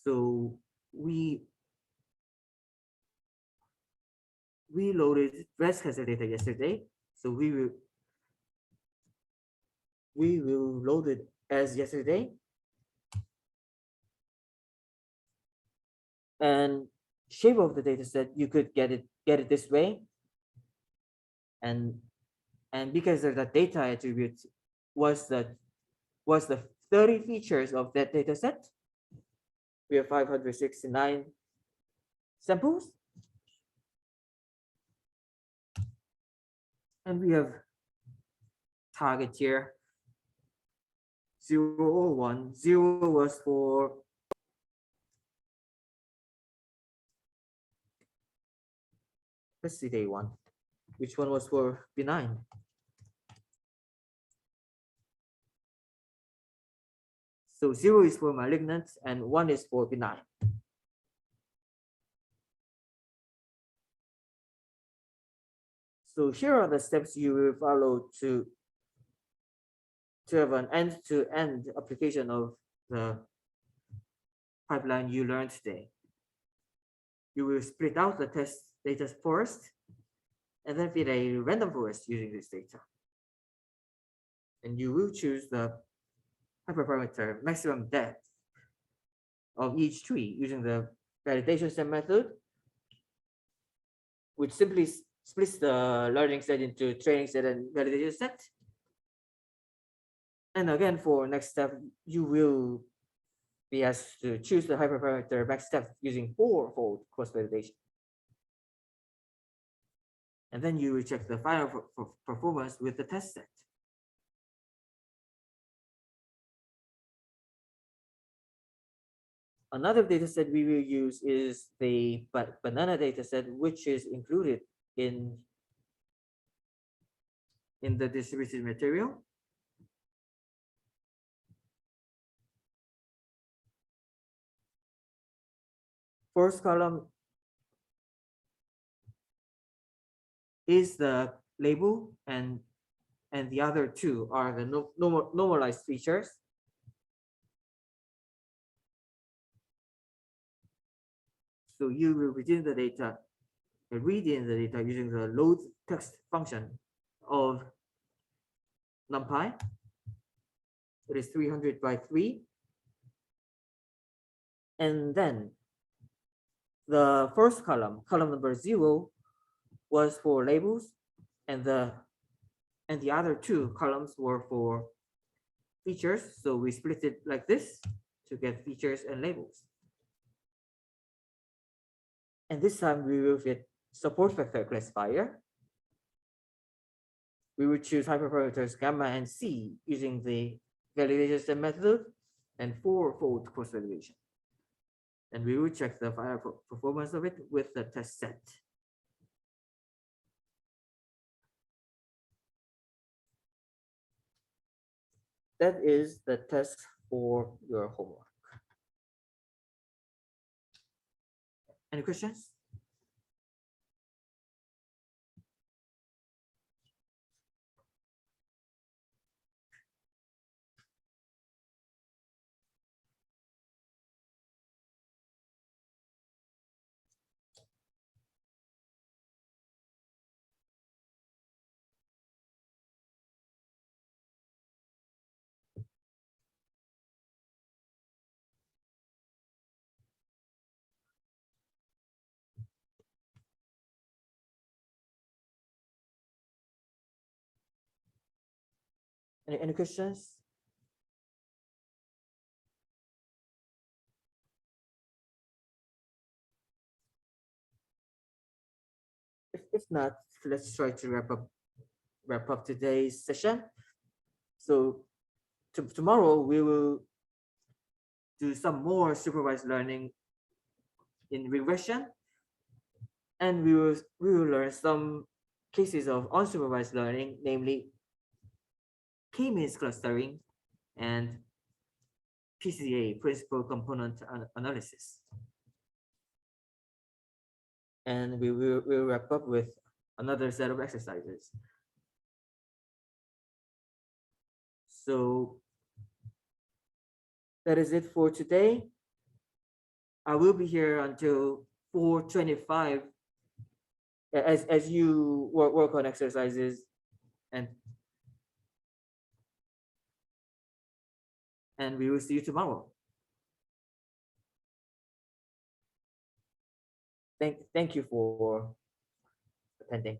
So we loaded breast cancer data yesterday. So we will load it as yesterday. And shape of the data set, you could get it this way. And because of the data attribute was the 30 features of that data set, we have 569 samples. And we have target here 0 or 1. 0 was for let's see day 1. Which one was for benign? So 0 is for malignant and 1 is for benign. So here are the steps you will follow to have an end-to-end application of the pipeline you learned today. You will split out the test data first, and then feed a random forest using this data. And you will choose the hyperparameter maximum depth of each tree using the validation step method, which simply splits the learning set into training set and validation set. And again, for next step, you will be asked to choose the hyperparameter max depth using 4-fold cross-validation. And then you will check the final performance with the test set. Another data set we will use is the banana data set, which is included in the distributed material. First column is the label, and the other two are the normalized features. So you will read in the data using the load text function of NumPy. It is 300 by 3. And then the first column number 0, was for labels, and the other two columns were for features. So we split it like this to get features and labels. And this time we will fit support vector classifier. We will choose hyperparameters gamma and c using the validation step method and 4-fold cross-validation. And we will check the final performance of it with the test set. That is the test for your homework. Any questions? Any questions? If not, let's try to wrap up today's session. So tomorrow we will do some more supervised learning in regression, and we will learn some cases of unsupervised learning, namely k-means clustering and PCA, principal component analysis. And we'll wrap up with another set of exercises. So that is it for today. I will be here until 4:25 as you work on exercises, and we will see you tomorrow. Thank you for attending.